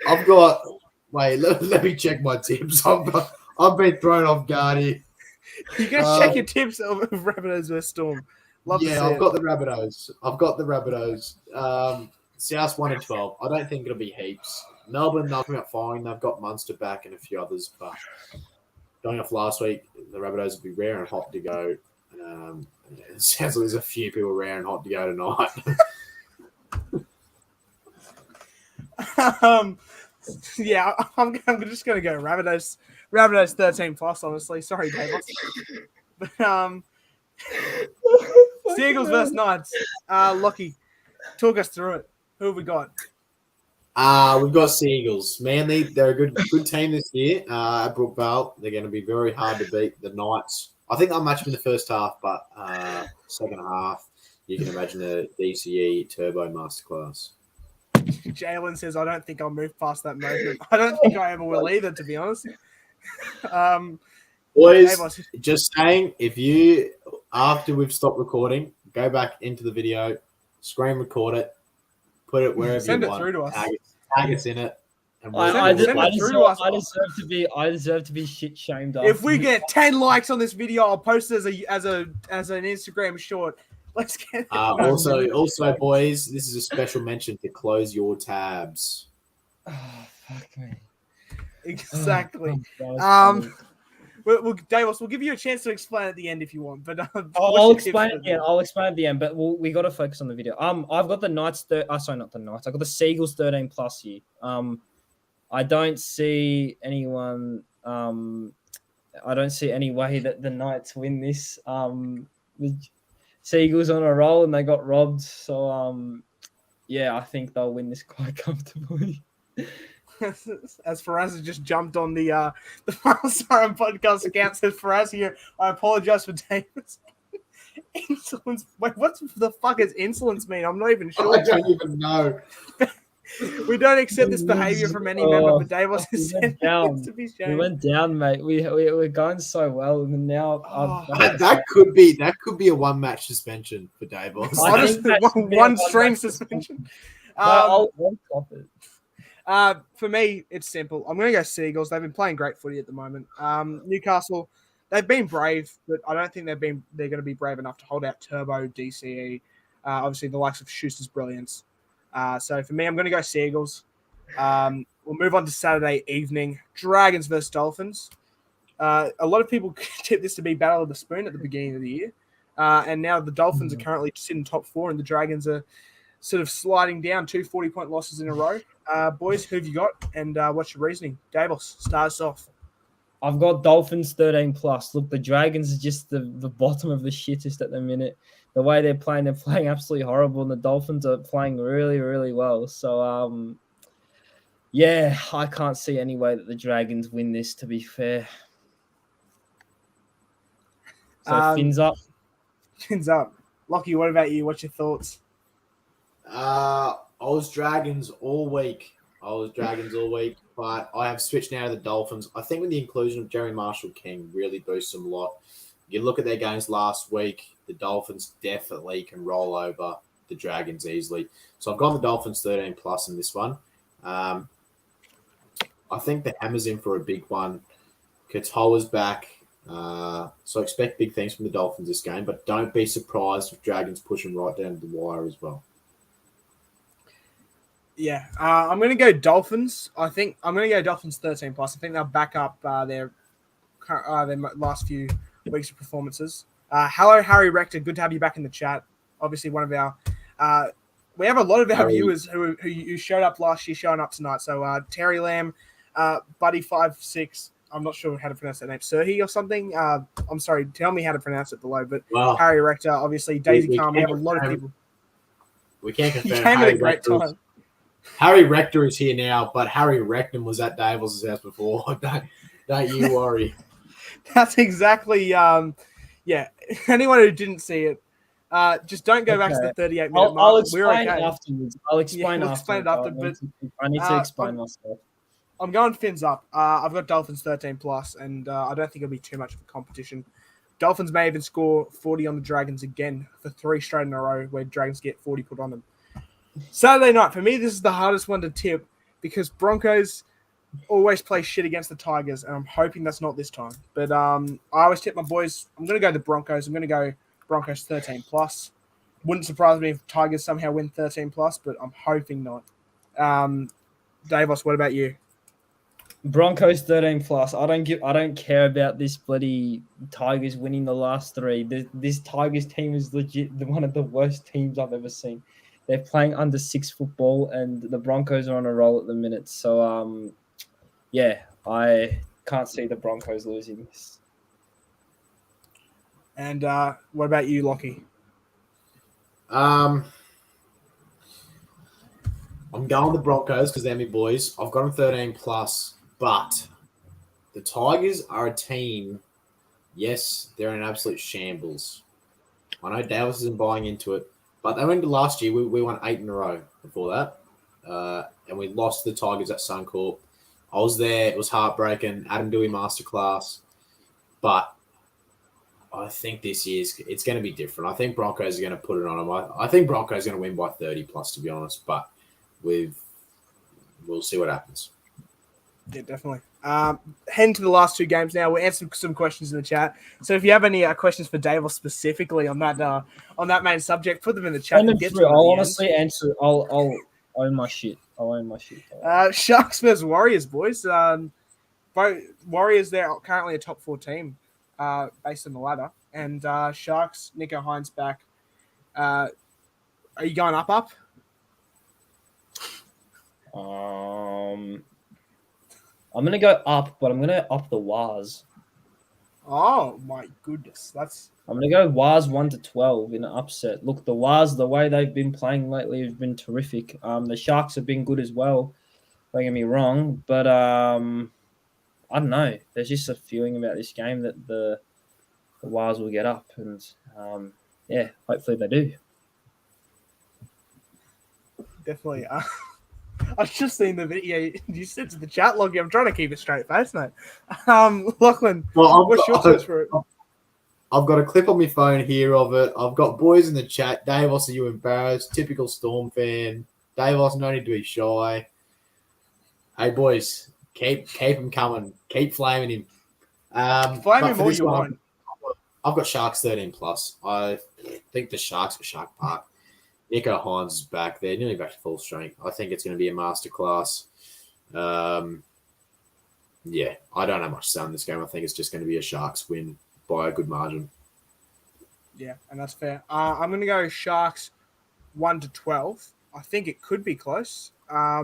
I've got. Wait, let me check my tips. I've been thrown off guard here. You gonna check your tips of Rabbitohs versus Storm? Love to see I've it. got the Rabbitohs. South 1 and 12. I don't think it'll be heaps. Melbourne, they'll come out fine. They've got Munster back and a few others, but going off last week, the Rabbitohs will be rare and hot to go. It sounds like there's a few people rare and hot to go tonight. Yeah, I'm just gonna go Rabbitohs. Rabbitohs 13 plus. Honestly, sorry, Davis. But Seagulls versus Knights. Lockie, talk us through it. Who have we got? We've got Seagulls. Manly, they're a good team this year. At Brookvale, they're going to be very hard to beat. The Knights, I think they'll match them in the first half, but second half, you can imagine the DCE Turbo Masterclass. Jalen says, I don't think I'll move past that moment. I don't think I ever will either, to be honest. Boys, Davos. just saying, if you, after we've stopped recording, go back into the video, screen record it, put it wherever Send you it want. through to us. Tag us in it. And I Send it through to us. deserve to be shit shamed. If we get 10 likes on this video, I'll post it as an Instagram short. Let's get it. Also, boys, this is a special mention to close your tabs. Oh, fuck me. Exactly. Oh, Davos, we'll give you a chance to explain at the end if you want. But I'll explain it again. I'll explain at the end, but we got to focus on the video. I've got the Knights. Not the Knights. I got the Seagulls 13 plus here. I don't see anyone. I don't see any way that the Knights win this. The Seagulls on a roll and they got robbed. So yeah, I think they'll win this quite comfortably. As Faraz has just jumped on the Final Siren podcast account, says Faraz here, I apologize for Davis. Insolence. Wait, what the fuck does insolence mean? I'm not even sure. I don't even know. We don't accept this behavior from any member, but Davos is went sending down. it to be We shamed. went down, mate. We're going so well, and now That could be a one match suspension for Davos. I Honestly, think that should be a one one-match stream suspension. I'll stop it. For me, it's simple. I'm going to go Seagulls. They've been playing great footy at the moment. Newcastle, they've been brave, but I don't think they're going to be brave enough to hold out Turbo, DCE, obviously the likes of Schuster's brilliance. So for me, I'm going to go Seagulls. We'll move on to Saturday evening. Dragons versus Dolphins. A lot of people tip this to be Battle of the Spoon at the beginning of the year. And now the Dolphins are currently sitting top 4 and the Dragons are sort of sliding down 2 40-point losses in a row. Boys, who have you got? And what's your reasoning? Davos, start us off. I've got Dolphins 13 plus. Look, the Dragons are just the bottom of the shittest at the minute. The way they're playing absolutely horrible, and the Dolphins are playing really, really well. So, yeah, I can't see any way that the Dragons win this, to be fair. So, fins up. Fins up. Lockie, what about you? What's your thoughts? I was Dragons all week, but I have switched now to the Dolphins. I think with the inclusion of Jerry Marshall-King really boosts them a lot. You look at their games last week, the Dolphins definitely can roll over the Dragons easily. So I've gone the Dolphins 13 plus in this one. I think the Hammer's in for a big one. Katoa's back. So expect big things from the Dolphins this game, but don't be surprised if Dragons push them right down to the wire as well. Yeah, I'm going to go Dolphins. I think I'm going to go Dolphins 13 plus. I think they'll back up their last few weeks of performances. Hello, Harry Rector. Good to have you back in the chat. Obviously, one of our we have a lot of our viewers who showed up last year, showing up tonight. So Terry Lamb, Buddy 56, I'm not sure how to pronounce that name, Serhi or something. I'm sorry, tell me how to pronounce it below. But Well, Harry Rector, obviously Daisy we Khan. We can't have a lot of confirm- people. we can't You confirm came at Harry a great Rector. time. Harry Rector is here now, but Harry Rectum was at Davos' house before. Don't you worry. That's exactly. Yeah. Anyone who didn't see it, just don't go back to Okay. the 38-minute I'll mark. We're explain okay. afterwards. I'll explain we'll explain afterwards. it after, I need to uh, explain I'm- myself. I'm going fins up. I've got Dolphins 13 plus, and I don't think it'll be too much of a competition. Dolphins may even score 40 on the Dragons again for 3 straight in a row, where Dragons get 40 put on them. Saturday night, for me, this is the hardest one to tip because Broncos always play shit against the Tigers, and I'm hoping that's not this time. But I always tip my boys. I'm going to go the Broncos. I'm going to go Broncos 13 plus. Wouldn't surprise me if Tigers somehow win 13 plus, but I'm hoping not. Davos, what about you? Broncos 13 plus. I don't care about this bloody Tigers winning the last 3. This Tigers team is legit one of the worst teams I've ever seen. They're playing under 6 football, and the Broncos are on a roll at the minute. So yeah, I can't see the Broncos losing this. And what about you, Lockie? I'm going the Broncos because they're my boys. I've got them 13 plus, but the Tigers are a team. Yes, they're in absolute shambles. I know Dallas isn't buying into it, but they went to last year. We won 8 in a row before that, and we lost the Tigers at Suncorp. I was there. It was heartbreaking. Adam Dewey masterclass, but I think this year's it's going to be different. I think Broncos are going to put it on them. I think Broncos are going to win by 30 plus, to be honest, but we'll see what happens. Yeah, definitely. Heading to the last 2 games now. We'll answer some questions in the chat. So if you have any questions for Dave specifically on that main subject, put them in the chat. Send them We'll get to through. them at I'll the honestly answer. I'll own my shit. I'll own my shit. end. Sharks versus Warriors, boys. Both Warriors, they're currently a top 4 team based on the ladder. And Sharks, Nico Hines back. Are you going up? I'm gonna go up, but I'm gonna up the Waz. Oh my goodness, I'm gonna go Waz 1-12 in an upset. Look, the Waz, the way they've been playing lately has been terrific. The Sharks have been good as well. Don't get me wrong, but I don't know. There's just a feeling about this game that the Waz will get up, and yeah, hopefully they do. definitely. I've just seen the video you sent to the chat, Lockie. I'm trying to keep a straight face, mate. Lachlan, Well, what's your search for it? I've got a clip on my phone here of it. I've got boys in the chat. Davos, are you embarrassed? Typical Storm fan. Davos, no need to be shy. Hey, boys, keep him coming. Keep flaming him. Flame but him for all this you one, want. I've got Sharks 13 plus. I think the Sharks at Shark Park. Nico Hines is back. They're nearly back to full strength. I think it's going to be a masterclass. Yeah, I don't have much to say on this game. I think it's just going to be a Sharks win by a good margin. Yeah, and that's fair. I'm going to go Sharks 1-12. I think it could be close. I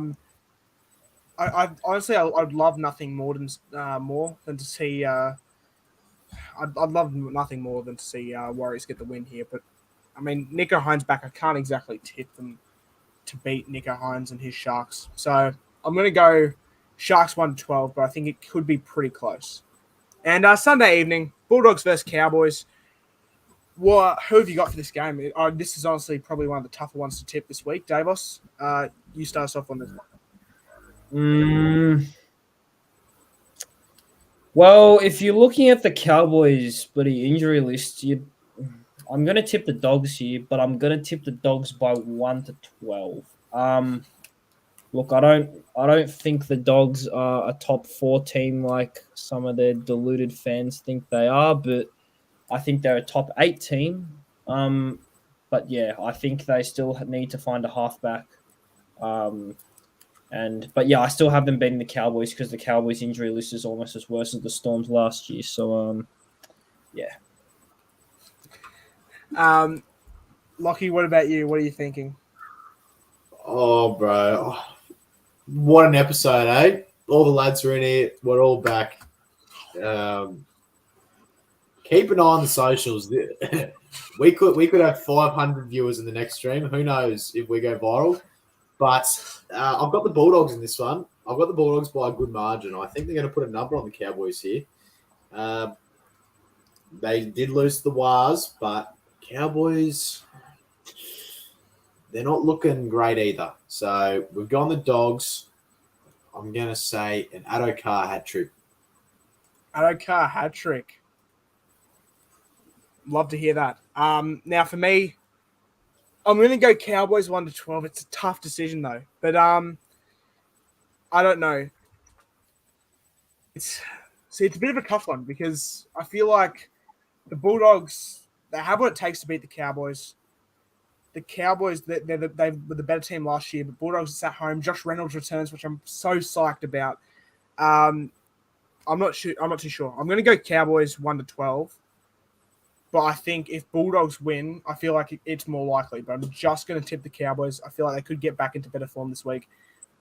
honestly, I'd love nothing more than to see. I'd love nothing more than to see Warriors get the win here. But I mean, Nico Hines back. I can't exactly tip them to beat Nico Hines and his Sharks. So I'm going to go Sharks 1-12, but I think it could be pretty close. And Sunday evening, Bulldogs versus Cowboys. Who have you got for this game? This is honestly probably one of the tougher ones to tip this week. Davos, you start us off on this one. Well, if you're looking at the Cowboys' bloody injury list, I'm going to tip the Dogs here, but I'm going to tip the Dogs by 1-12. Look, I don't think the Dogs are a top 4 team like some of their deluded fans think they are, but I think they're a top 8 team. But yeah, I think they still need to find a halfback. But yeah, I still have them beating the Cowboys because the Cowboys' injury list is almost as worse as the Storm's last year. So yeah. Lockie, what about you? What are you thinking? Oh, bro. What an episode, eh? All the lads are in here. We're all back. Keep an eye on the socials. We could have 500 viewers in the next stream. Who knows if we go viral? But I've got the Bulldogs in this one. I've got the Bulldogs by a good margin. I think they're going to put a number on the Cowboys here. They did lose to the Wars, but Cowboys, they're not looking great either. So we've gone the Dogs. I'm going to say an Addo-Carr hat trick. Addo-Carr hat trick. Love to hear that. Now for me, I'm going to go Cowboys 1-12. It's a tough decision though, but I don't know. It's a bit of a tough one because I feel like the Bulldogs, they have what it takes to beat the Cowboys. The Cowboys, they were the better team last year, but Bulldogs is at home. Josh Reynolds returns, which I'm so psyched about. I'm not too sure. I'm going to go Cowboys 1-12. But I think if Bulldogs win, I feel like it's more likely. But I'm just going to tip the Cowboys. I feel like they could get back into better form this week.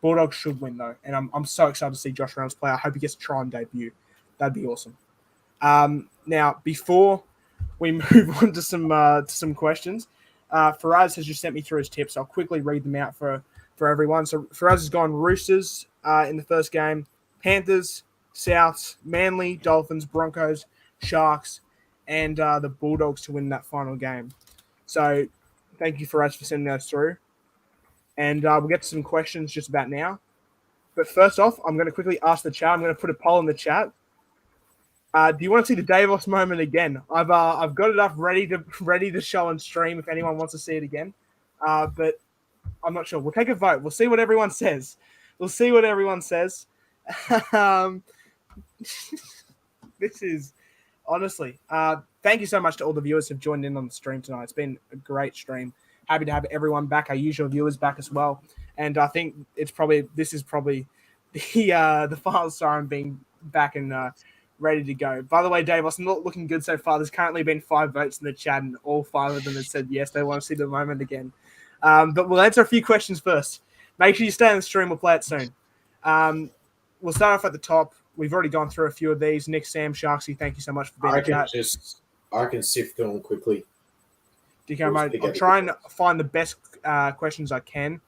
Bulldogs should win, though. And I'm so excited to see Josh Reynolds play. I hope he gets a try and debut. That'd be awesome. Now, before we move on to some questions, Faraz has just sent me through his tips. I'll quickly read them out for everyone. So Faraz has gone Roosters in the first game, Panthers, Souths, Manly, Dolphins, Broncos, Sharks, and the Bulldogs to win that final game. So thank you, Faraz, for sending those through. And we'll get to some questions just about now. But first off, I'm going to quickly ask the chat. I'm going to put a poll in the chat. Do you want to see the Davos moment again? I've got it up ready to show and stream if anyone wants to see it again. But I'm not sure. We'll take a vote. We'll see what everyone says. This is honestly. Thank you so much to all the viewers who've joined in on the stream tonight. It's been a great stream. Happy to have everyone back, our usual viewers back as well. And I think this is probably the final siren being back and ready to go. By the way, Dave, I'm not looking good so far. There's currently been 5 votes in the chat, and all 5 of them have said yes, they want to see the moment again. But we'll answer a few questions first. Make sure you stay on the stream. We'll play it soon. We'll start off at the top. We've already gone through a few of these. Nick, Sam, Sharksy, thank you so much for being in the chat. I can sift through them quickly. DK mode. I'll try and find the best questions I can.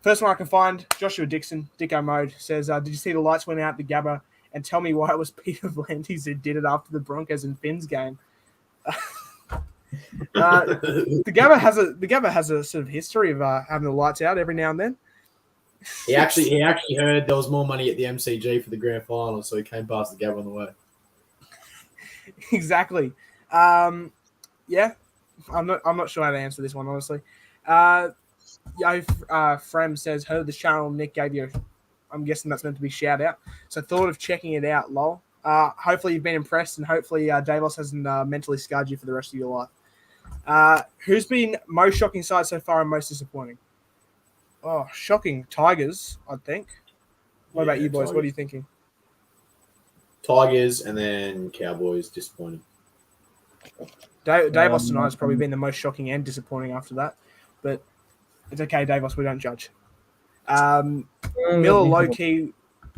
First one I can find, Joshua Dixon, Dicko Mode, says, did you see the lights went out at the Gabba? And tell me why it was Peter V'landys who did it after the Broncos and Finns game. The Gabba has a sort of history of having the lights out every now and then. He actually heard there was more money at the MCG for the grand final, so he came past the Gabba on the way. Exactly. Yeah, I'm not sure how to answer this one honestly. Frem says, heard the channel Nick gave you. I'm guessing that's meant to be shout out. So thought of checking it out, lol. Hopefully you've been impressed, and hopefully Davos hasn't mentally scarred you for the rest of your life. Who's been most shocking side so far and most disappointing? Oh, shocking. Tigers, I think. What about you boys? Tigers. What are you thinking? Tigers and then Cowboys, disappointing. Davos tonight has probably been the most shocking and disappointing after that. But it's okay, Davos, we don't judge. Miller low-key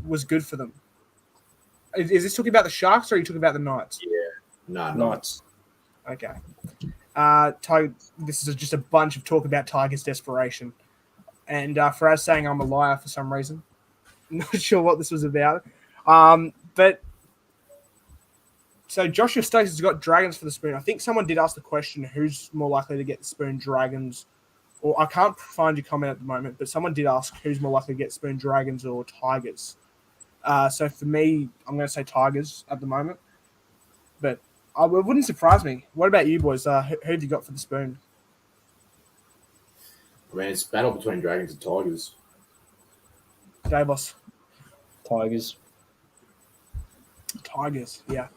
was good for them. Is this talking about the Sharks or are you talking about the Knights? Yeah. No, Knights. Okay. This is just a bunch of talk about Tigers' desperation. And Faraz saying I'm a liar for some reason. Not sure what this was about. But so Joshua Stokes has got Dragons for the spoon. I think someone did ask the question, who's more likely to get the spoon, Dragons? Or I can't find your comment at the moment, but someone did ask who's more likely to get spoon, Dragons or Tigers. So for me, I'm going to say Tigers at the moment. But it wouldn't surprise me. What about you boys? Who have you got for the spoon? I mean, it's a battle between Dragons and Tigers. Davos. Tigers. Tigers, yeah.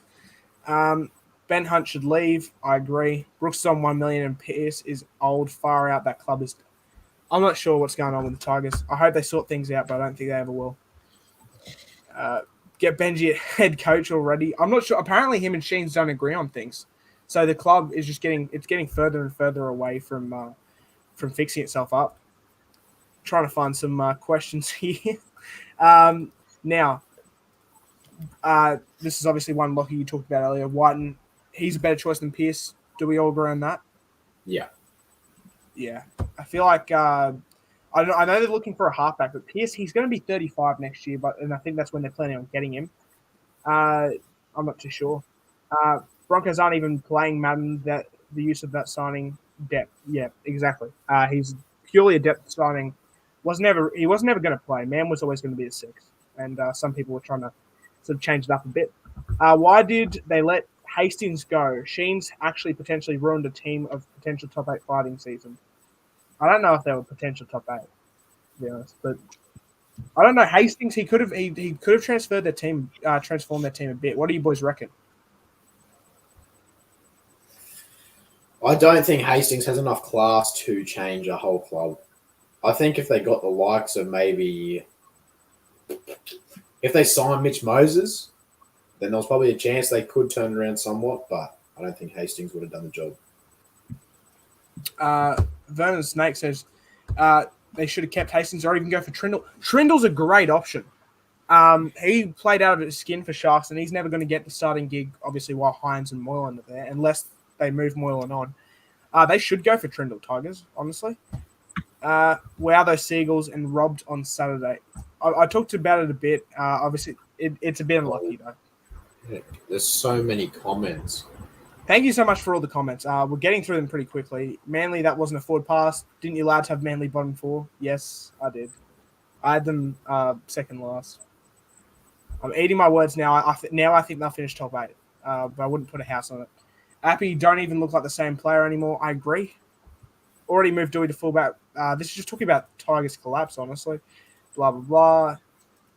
Ben Hunt should leave. I agree. Brooks is on 1 million and Pierce is old. Far out. That club is. I'm not sure what's going on with the Tigers. I hope they sort things out, but I don't think they ever will. Get Benji head coach already. I'm not sure. Apparently, him and Sheens don't agree on things, so the club is just getting further and further away from fixing itself up. Trying to find some questions here. Now, This is obviously one Lockie you talked about earlier. Whiten, he's a better choice than Pierce. Do we all agree on that? Yeah. Yeah. I feel like I know they're looking for a halfback, but Pierce, he's going to be 35 next year, and I think that's when they're planning on getting him. I'm not too sure. Broncos aren't even playing Madden, that the use of that signing depth. Yeah, exactly. He's purely a depth signing. He was never going to play. Man was always going to be a six, and some people were trying to sort of change it up a bit. Why did they let Hastings go? Sheen's actually potentially ruined a team of potential top 8 fighting season. I don't know if they were potential top 8, to be honest, but I don't know. Hastings, he could have transferred their team, transformed their team a bit. What do you boys reckon? I don't think Hastings has enough class to change a whole club. I think if they got the likes of maybe if they signed Mitch Moses, then there was probably a chance they could turn around somewhat, but I don't think Hastings would have done the job. Vernon Snake says they should have kept Hastings or even go for Trindle. Trindle's a great option. He played out of his skin for Sharks, and he's never going to get the starting gig, obviously, while Hines and Moylan are there, unless they move Moylan on. They should go for Trindle, Tigers, honestly. Wow, those Seagulls and robbed on Saturday. I talked about it a bit. Obviously, it's a bit unlucky, though. Yeah, there's so many comments. Thank you so much for all the comments. We're getting through them pretty quickly. Manly, that wasn't a forward pass. Didn't you lads have Manly bottom 4? Yes, I did. I had them second last. I'm eating my words now. I think they'll finish top 8, but I wouldn't put a house on it. Appy don't even look like the same player anymore. I agree. Already moved Dewey to fullback. This is just talking about Tigers' collapse, honestly. Blah, blah, blah.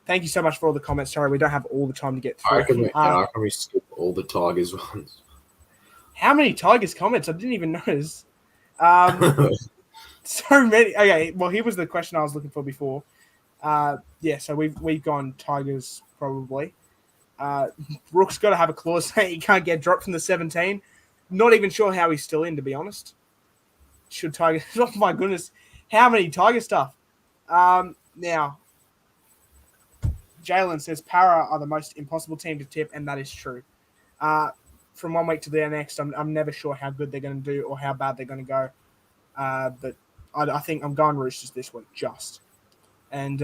Thank you so much for all the comments. Sorry, we don't have all the time to get through. I reckon we skip all the Tigers ones. How many Tigers comments? I didn't even notice. So many. Okay, well, here was the question I was looking for before. So we've gone Tigers probably. Rook's got to have a clause saying he can't get dropped from the 17. Not even sure how he's still in, to be honest. Should Tigers? Oh my goodness, how many Tiger stuff? Now, Jalen says Para are the most impossible team to tip, and that is true. From one week to the next, I'm never sure how good they're going to do or how bad they're going to go. But I think I'm going Roosters this week, just. And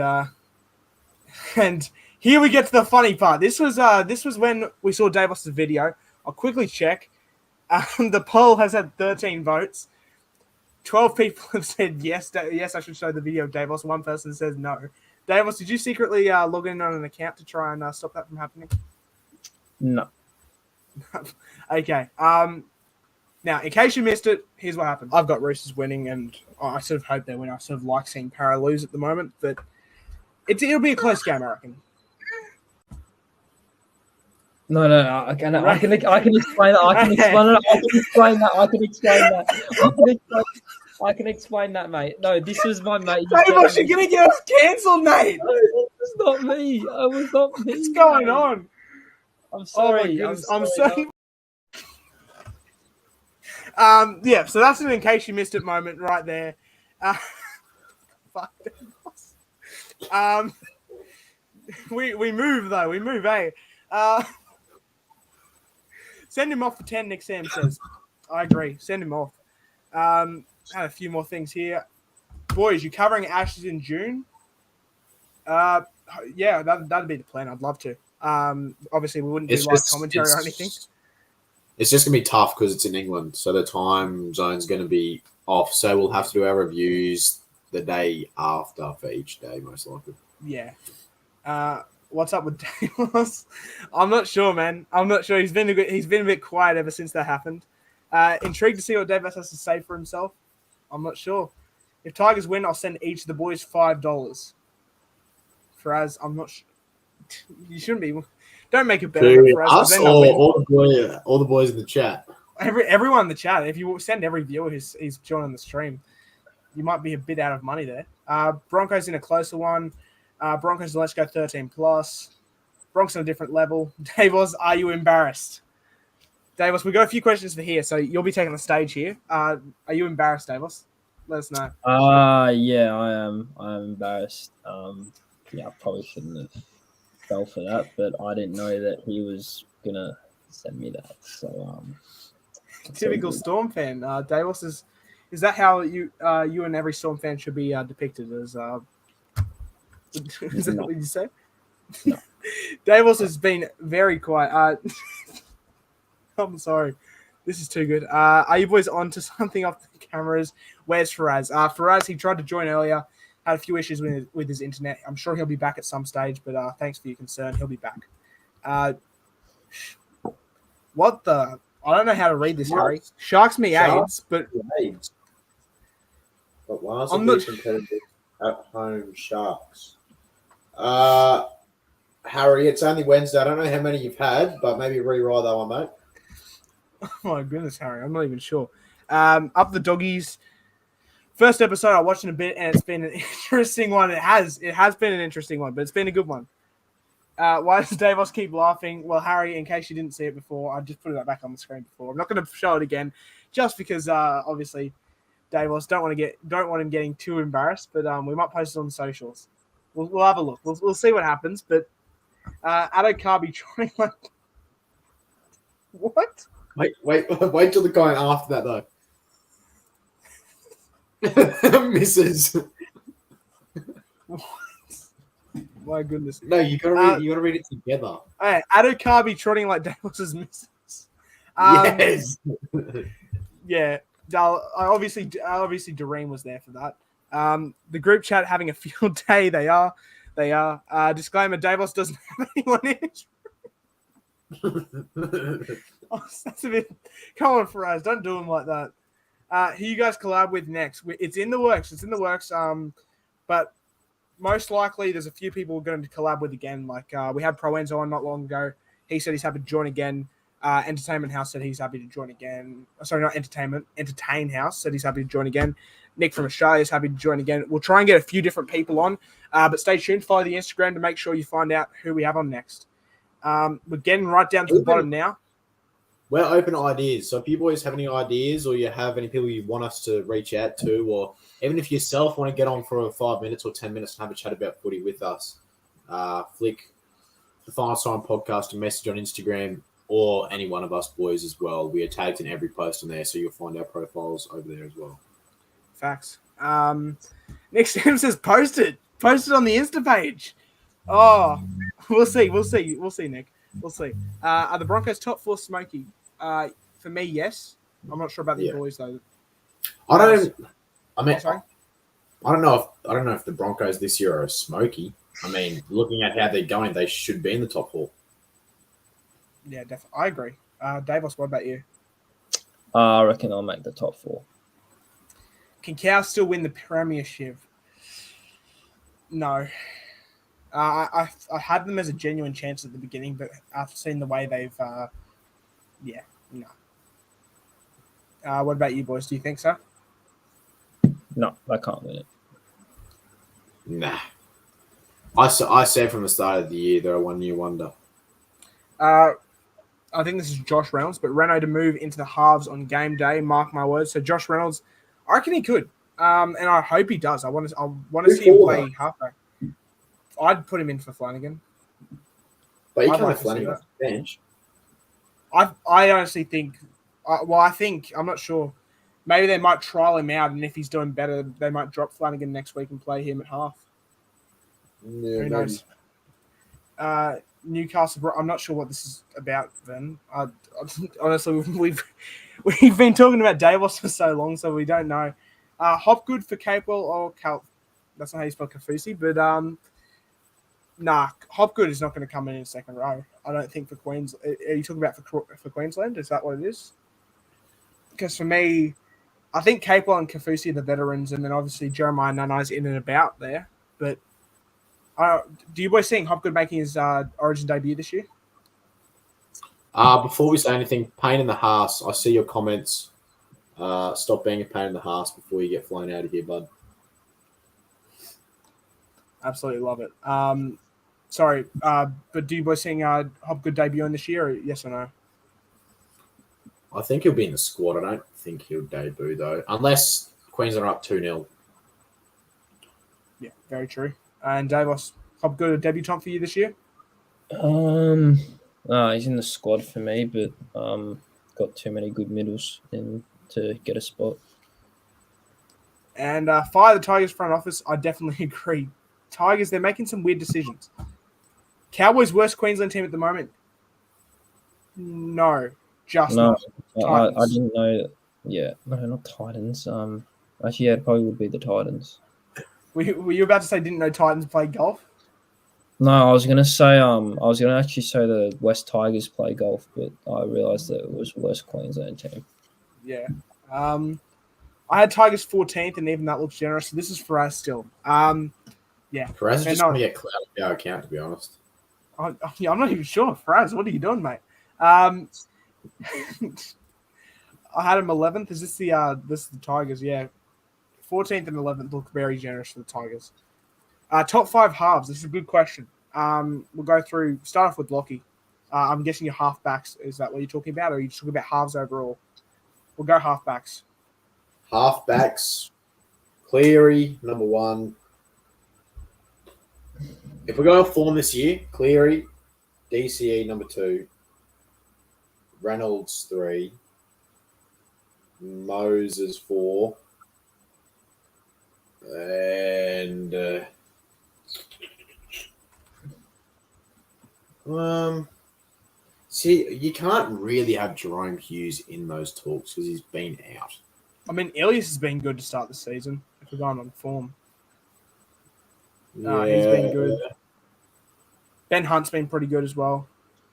here we get to the funny part. This was when we saw Davos' video. I'll quickly check. The poll has had 13 votes. 12 people have said yes. Yes, I should show the video of Davos. One person says no. Davos, did you secretly log in on an account to try and stop that from happening? No. Okay. Now, in case you missed it, here's what happened. I've got Roosters winning, and I sort of hope they win. I sort of like seeing Para lose at the moment, but it'll be a close game, I reckon. No, I can explain that. I can explain that, mate. No, this was my mate. Davos, you're going to get us cancelled, mate. No, it was not me. It was not me. What's going on? I'm sorry. I'm sorry. So that's an in case you missed it moment right there. Fuck. We move though. We move, eh? Send him off for 10, Nick Sam says. I agree. Send him off. Had a few more things here. Boys, you covering Ashes in June? Yeah, that'd be the plan. I'd love to. Obviously, we wouldn't do live commentary or anything. It's just going to be tough because it's in England, so the time zone's going to be off. So we'll have to do our reviews the day after for each day, most likely. Yeah. What's up with Davos? I'm not sure, man. I'm not sure. He's been a bit quiet ever since that happened. Intrigued to see what Davos has to say for himself. I'm not sure. If Tigers win, I'll send each of the boys $5. Faraz, I'm not sure. You shouldn't be. Don't make it better. For us or all the boys in the chat? Everyone in the chat. If you send every viewer who's joining the stream, you might be a bit out of money there. Broncos in a closer one. Broncos, let's go 13+. Broncos on a different level. Davos, are you embarrassed? Davos, we've got a few questions for here, so you'll be taking the stage here. Are you embarrassed, Davos? Let us know. Yeah, I am. I'm embarrassed. Yeah, I probably shouldn't have fell for that, but I didn't know that he was gonna send me that. So it's all Typical good. Storm fan. Davos is that how you and every Storm fan should be depicted as? Is that No. what you say? No. Davos has been very quiet. I'm sorry. This is too good. Are you boys on to something off the cameras? Where's Faraz? Faraz, he tried to join earlier, had a few issues with his internet. I'm sure he'll be back at some stage, but thanks for your concern. He'll be back. What the? I don't know how to read this, Harry. Sharks me AIDS, but AIDS. But why is I'm it not- competitive at home Sharks? Harry, it's only Wednesday. I don't know how many you've had, but maybe rewrite that one, mate. oh my goodness, Harry, I'm not even sure. Up the doggies. First episode, I watched it a bit, and it's been an interesting one. It has been an interesting one, but it's been a good one. Why does Davos keep laughing? Well, Harry, in case you didn't see it before, I just put that back on the screen before. I'm not going to show it again, just because obviously Davos don't want him getting too embarrassed. But we might post it on the socials. We'll have a look. We'll see what happens. But Addo Carby trying like what? Wait till the guy after that though. Misses. My goodness. No, you gotta read it together. Hey, Addo Carby trotting like Davos's missus. Yes. Yeah. Obviously, Doreen was there for that. The group chat having a field day. They are. Disclaimer: Davos doesn't have anyone in his Oh, that's a bit. Come on, Faraz, don't do them like that. Who you guys collab with next? It's in the works. But most likely there's a few people we're going to collab with again. Like we had Pro Enzo on not long ago. He said he's happy to join again. Entertainment House said he's happy to join again. Sorry, not Entertainment. Entertain House said he's happy to join again. Nick from Australia is happy to join again. We'll try and get a few different people on. But stay tuned. Follow the Instagram to make sure you find out who we have on next. We're getting right down to the bottom now. We're open to ideas. So if you boys have any ideas or you have any people you want us to reach out to, or even if yourself want to get on for 5 minutes or 10 minutes and have a chat about footy with us, flick the Final Sign podcast and message on Instagram or any one of us boys as well. We are tagged in every post on there, so you'll find our profiles over there as well. Facts. Nick Sims says posted on the Insta page. Oh, we'll see, Nick. We'll see. Are the Broncos top 4 smoky? For me, yes. I'm not sure about the boys though. I don't know if the Broncos this year are smoky. I mean, looking at how they're going, they should be in the top 4. Yeah, definitely. I agree. Davos, what about you? I reckon I'll make the top 4. Can Cows still win the premiership? No. I had them as a genuine chance at the beginning, but after seeing the way they've, no. What about you boys? Do you think so? No, I can't win it. Nah. I said from the start of the year they're a 1 year wonder. I think this is Josh Reynolds, but Renault to move into the halves on game day. Mark my words. So Josh Reynolds, I reckon he could, and I hope he does. I want to see him play halfback. I'd put him in for Flanagan. But you I'd can't like have to see Flanagan that. off the bench. I honestly think. I'm not sure. Maybe they might trial him out, and if he's doing better, they might drop Flanagan next week and play him at half. Yeah, Who knows? Newcastle. I'm not sure what this is about. Then, honestly, we've been talking about Davos for so long, so we don't know. Hopgood for Capewell or Cal. That's not how you spell Kafusi, but nah, Hopgood is not going to come in second row. I don't think for Queens. Are you talking about for Queensland? Is that what it is? Because for me, I think Capewell and Kafusi are the veterans, and then obviously Jeremiah Nanai's in and about there. But do you boys think Hopgood making his Origin debut this year? Before we say anything, pain in the arse. I see your comments. Stop being a pain in the arse before you get flown out of here, bud. Absolutely love it. Sorry, but do you boys think Hopgood debuting this year? Or yes or no? I think he'll be in the squad. I don't think he'll debut, though. Unless Queensland are up 2-0. Yeah, very true. And Davos, Hopgood a debutant for you this year? He's in the squad for me, but got too many good middles in to get a spot. And fire the Tigers front office. I definitely agree. Tigers, they're making some weird decisions. Cowboys' worst Queensland team at the moment? No, just No, not. I Titans. didn't know. Yeah, no, not Titans. Actually, yeah, it probably would be the Titans. Were you about to say didn't know Titans play golf? No, I was gonna say I was gonna actually say the West Tigers play golf, but I realised that it was West Queensland team. Yeah. I had Tigers 14th, and even that looks generous. So this is for us still. Yeah. Perez is They're just not- going to get clout of our account, to be honest. I'm not even sure. Fraz, what are you doing, mate? I had him 11th. Is this the Tigers? Yeah. 14th and 11th look very generous for the Tigers. Top 5 halves. This is a good question. We'll go through. Start off with Lockie. I'm guessing your halfbacks. Is that what you're talking about, or are you talking about halves overall? We'll go halfbacks. Halfbacks, Cleary, number 1. If we're going to form this year, Cleary, DCE, number 2. Reynolds, 3. Moses, 4. And see, you can't really have Jerome Hughes in those talks because he's been out. I mean, Elias has been good to start the season. If we're going on form, he's been good. Ben Hunt's been pretty good as well.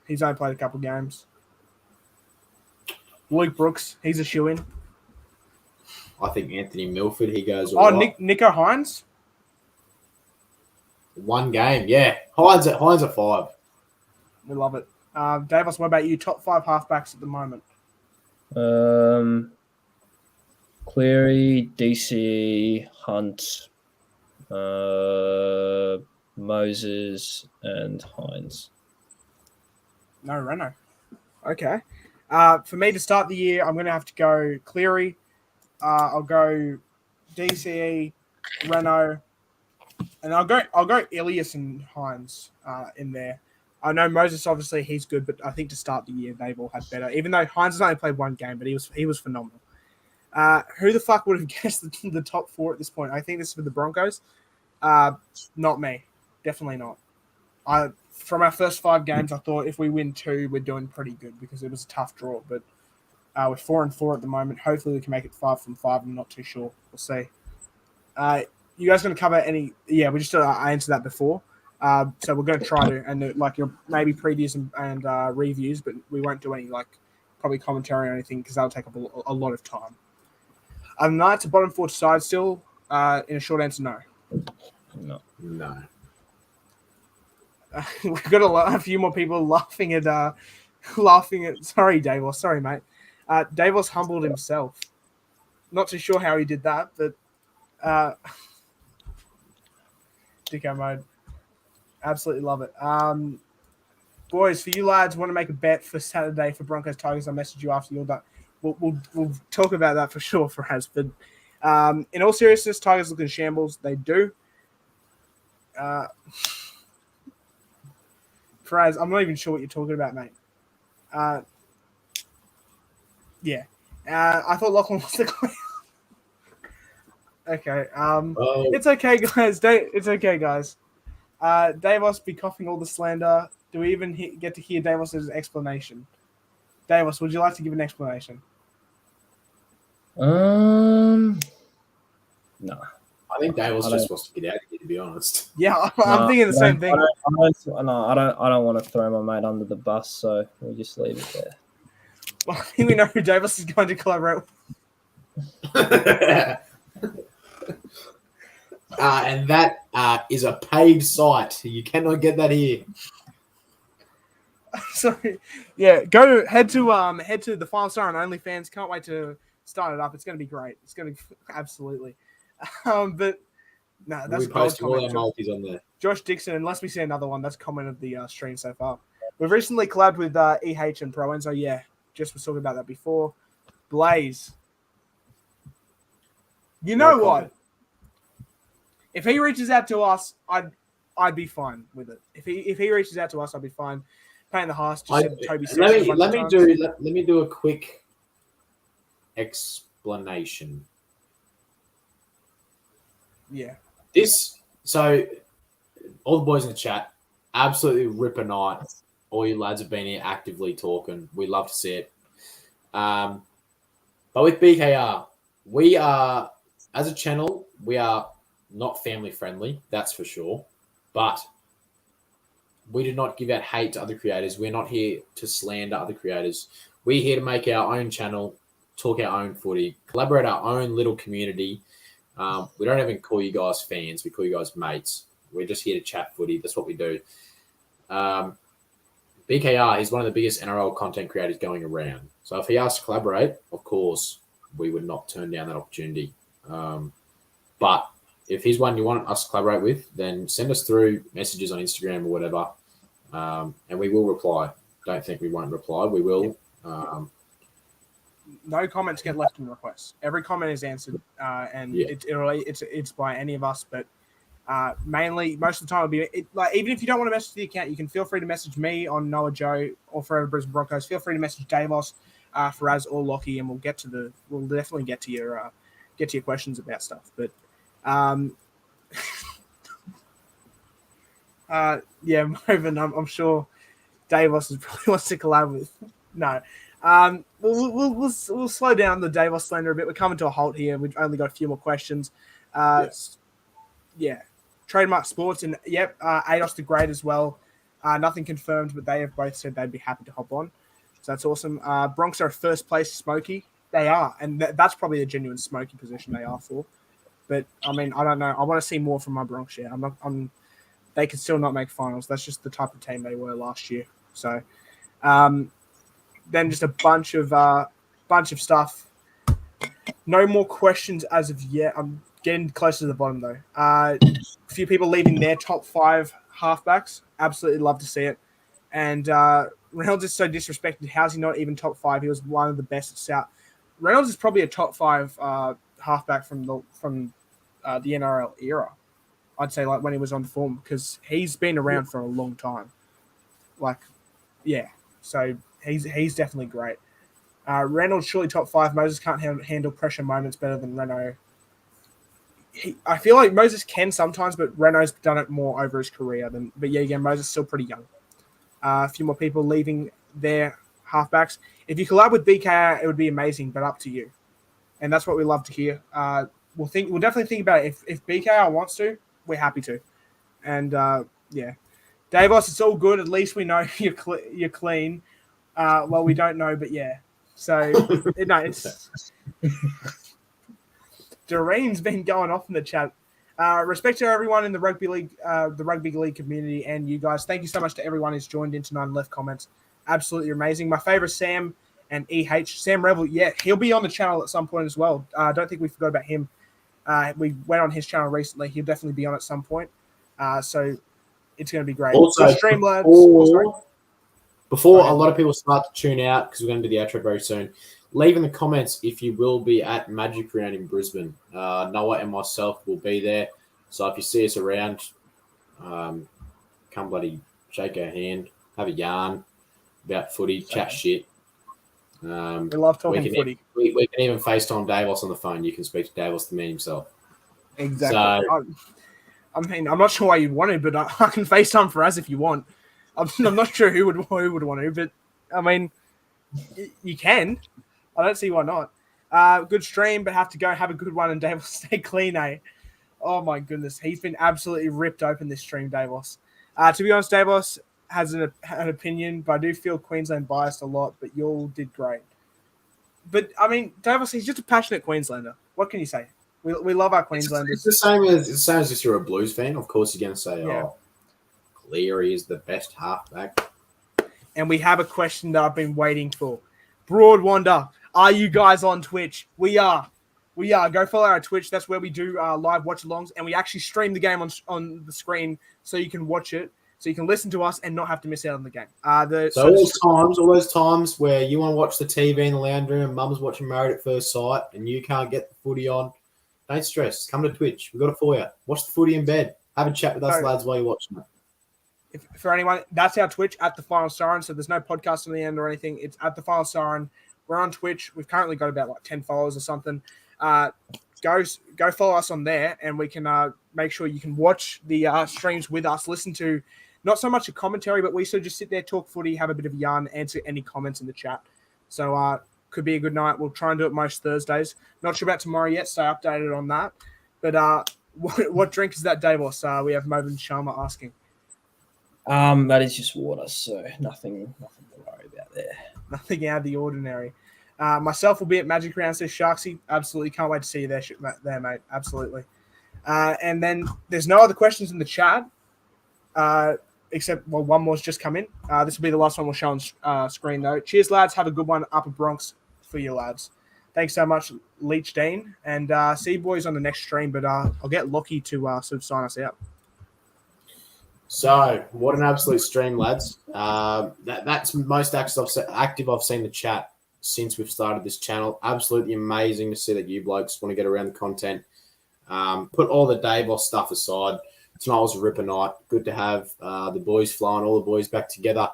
He's only played a couple games. Luke Brooks, he's a shoe-in. I think Anthony Milford, he goes. Oh, all right. Nico Hines. 1 game, yeah. Hines at 5. We love it. Davos, what about you? Top 5 halfbacks at the moment. Cleary, DC, Hunt, Moses, and Hines. No, Reno. Okay. For me to start the year, I'm going to have to go Cleary. I'll go DCE, Reno, and I'll go Elias and Hines in there. I know Moses, obviously, he's good, but I think to start the year, they've all had better. Even though Hines has only played 1 game, but he was phenomenal. Who the fuck would have guessed the top 4 at this point? I think this is for the Broncos. Not me. Definitely not. From our first 5 games, I thought if we win 2, we're doing pretty good because it was a tough draw. But we're 4-4 at the moment. Hopefully, we can make it 5 from 5. I'm not too sure. We'll see. You guys going to cover any? Yeah, we just I answered that before. So we're going to try to and your maybe previews and reviews, but we won't do any probably commentary or anything because that'll take up a lot of time. Other than that, it's a bottom 4 side still. In a short answer, no. No. We've got a few more people laughing at. Sorry, Davos. Sorry, mate. Davos humbled himself. Not too sure how he did that, but Dicko mode. Absolutely love it. Boys, for you lads, want to make a bet for Saturday for Broncos Tigers? I'll message you after you're done. We'll talk about that for sure for us. But in all seriousness, Tigers look in shambles. They do. Fraz, I'm not even sure what you're talking about, mate. Yeah. I thought Lachlan was the clear. Okay. It's okay, guys. It's okay, guys. Davos be coughing all the slander. Do we even get to hear Davos' explanation? Davos, would you like to give an explanation? No. I think Dave just wants to get out of here, to be honest. Yeah, I'm thinking the same thing. I don't want to throw my mate under the bus, so we'll just leave it there. Well, I think we know who Davos is going to collaborate with. And that is a paid site. You cannot get that here. So, yeah, head to the Final Star on OnlyFans. Can't wait to start it up. It's going to be great. It's going to absolutely. But no, that's We a gold post all our comment. multis on there. Josh Dixon, unless we see another one, that's comment of the stream so far. We've recently collabed with EH and Pro Enzo. Yeah, just was talking about that before. Blaze. You know No what? comment. If he reaches out to us, I'd I'd be fine with it. If he reaches out to us, I'd be fine. Pain in the hearse. Just I, said Toby said let it a me bunch let of me times. do let me do a quick explanation. Yeah. So all the boys in the chat, absolutely rip a night. All you lads have been here actively talking. We love to see it. But with BKR, we are, as a channel, we are not family friendly, that's for sure. But we do not give out hate to other creators. We're not here to slander other creators. We're here to make our own channel, talk our own footy, collaborate our own little community. We don't even call you guys fans. We call you guys mates. We're just here to chat footy. That's what we do. BKR is one of the biggest NRL content creators going around. So if he asks to collaborate, of course, we would not turn down that opportunity. But if he's one you want us to collaborate with, then send us through messages on Instagram or whatever, and we will reply. Don't think we won't reply. We will. No comments get left in requests. Every comment is answered, and Yeah. it's by any of us. But mainly, most of the time, it'll be like even if you don't want to message the account, you can feel free to message me on Noah Joe or Forever Brisbane Broncos. Feel free to message Davos, Faraz or Lockie, and we'll definitely get to your questions about stuff. But yeah, Moven, I'm sure Davos is probably wants to collab with. No. We'll slow down the Davos slander a bit. We're coming to a halt here. We've only got a few more questions. Yeah. Trademark Sports and Ados the Great as well. Nothing confirmed, but they have both said they'd be happy to hop on. So that's awesome. Bronx are first place Smoky. They are, and that's probably a genuine Smoky position they are for. But I mean, I don't know. I want to see more from my Bronx here. They could still not make finals. That's just the type of team they were last year. So, then just a bunch of stuff. No more questions as of yet. I'm getting close to the bottom though. A few people leaving their top 5 halfbacks. Absolutely love to see it. And Reynolds is so disrespected. How's he not even top 5? He was one of the best at South. Reynolds is probably a top 5 halfback from the NRL era. I'd say like when he was on form because he's been around for a long time. Like, yeah. So he's definitely great. Reynolds surely top 5. Moses can't handle pressure moments better than Reno. I feel like Moses can sometimes, but Reno's done it more over his career. But yeah, again, Moses is still pretty young. A few more people leaving their halfbacks. If you collab with BKR, it would be amazing, but up to you. And that's what we love to hear. We'll definitely think about it. If BKR wants to, we're happy to. And yeah, Davos, it's all good. At least we know you're clean. Well, we don't know, but yeah. So no, it's Doreen's been going off in the chat. Respect to everyone in the rugby league community, and you guys. Thank you so much to everyone who's joined in tonight and left comments. Absolutely amazing. My favorite, Sam and Sam Revel. Yeah, he'll be on the channel at some point as well. I don't think we forgot about him. We went on his channel recently. He'll definitely be on at some point. So it's going to be great. Also, Streamlabs. Before a lot of people start to tune out, because we're going to do the outro very soon, leave in the comments if you will be at Magic Round in Brisbane. Noah and myself will be there. So if you see us around, come bloody shake our hand, have a yarn about footy, chat shit. We love talking footy. We can even FaceTime Davos on the phone. You can speak to Davos, the man himself. Exactly. So, I mean, I'm not sure why you'd want to, but I can FaceTime for us if you want. I'm not sure who would want to, but I mean, you can. I don't see why not. Good stream, but have to go have a good one and Davos stay clean, eh? Oh my goodness, he's been absolutely ripped open this stream, Davos. To be honest, Davos has an opinion, but I do feel Queensland biased a lot, but you all did great. But I mean, Davos, he's just a passionate Queenslander. What can you say? We love our Queenslanders. It's the same as if you're a Blues fan. Of course, you're going to say, "Oh, Cleary is the best halfback." And we have a question that I've been waiting for. Broad Wonder, are you guys on Twitch? We are. Go follow our Twitch. That's where we do live watch-alongs, and we actually stream the game on the screen so you can watch it, so you can listen to us and not have to miss out on the game. All those times where you want to watch the TV in the lounge room and mum's watching Married at First Sight and you can't get the footy on, don't stress. Come to Twitch. We've got it for you. Watch the footy in bed. Have a chat with us, So- lads, while you're watching it. If, for anyone, that's our Twitch at the Final Siren. So there's no podcast on the end or anything. It's at the Final Siren. We're on Twitch. We've currently got about like 10 followers or something. Go follow us on there, and we can make sure you can watch the streams with us. Listen to not so much a commentary, but we sort of just sit there, talk footy, have a bit of a yarn, answer any comments in the chat. So could be a good night. We'll try and do it most Thursdays. Not sure about tomorrow yet. Stay updated on that. But what drink is that, Davos? We have Movan Sharma asking. That is just water, so nothing to worry about there. Nothing out of the ordinary. Myself will be at Magic Round, says Sharksy. Absolutely can't wait to see you there, mate. Absolutely. And then there's no other questions in the chat, except, well, one more's just come in. This will be the last one we'll show on screen, though. Cheers, lads. Have a good one. Upper Bronx for you, lads. Thanks so much, Leech Dean. And see you boys on the next stream, but I'll get Lockie to sort of sign us out. So, what an absolute stream, lads. That's most active I've seen the chat since we've started this channel. Absolutely amazing to see that you blokes want to get around the content. Put all the Davos stuff aside. Tonight was a ripper night. Good to have the boys flying, all the boys back together.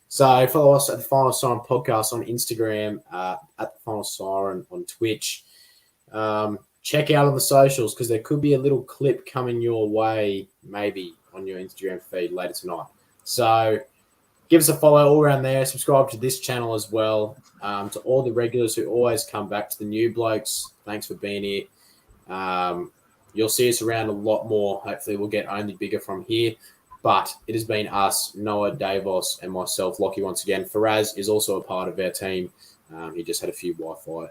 So follow us at the Final Siren Podcast on Instagram, at the Final Siren on Twitch. Check out on the socials because there could be a little clip coming your way, maybe on your Instagram feed later tonight. So give us a follow all around there. Subscribe to this channel as well. To all the regulars who always come back, to the new blokes, thanks for being here. You'll see us around a lot more. Hopefully we'll get only bigger from here. But it has been us, Noah, Davos, and myself, Lockie, once again. Faraz is also a part of our team. He just had a few Wi-Fi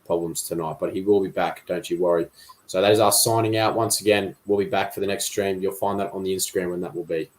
problems tonight, but he will be back. Don't you worry. So that is us signing out once again. We'll be back for the next stream. You'll find that on the Instagram when that will be.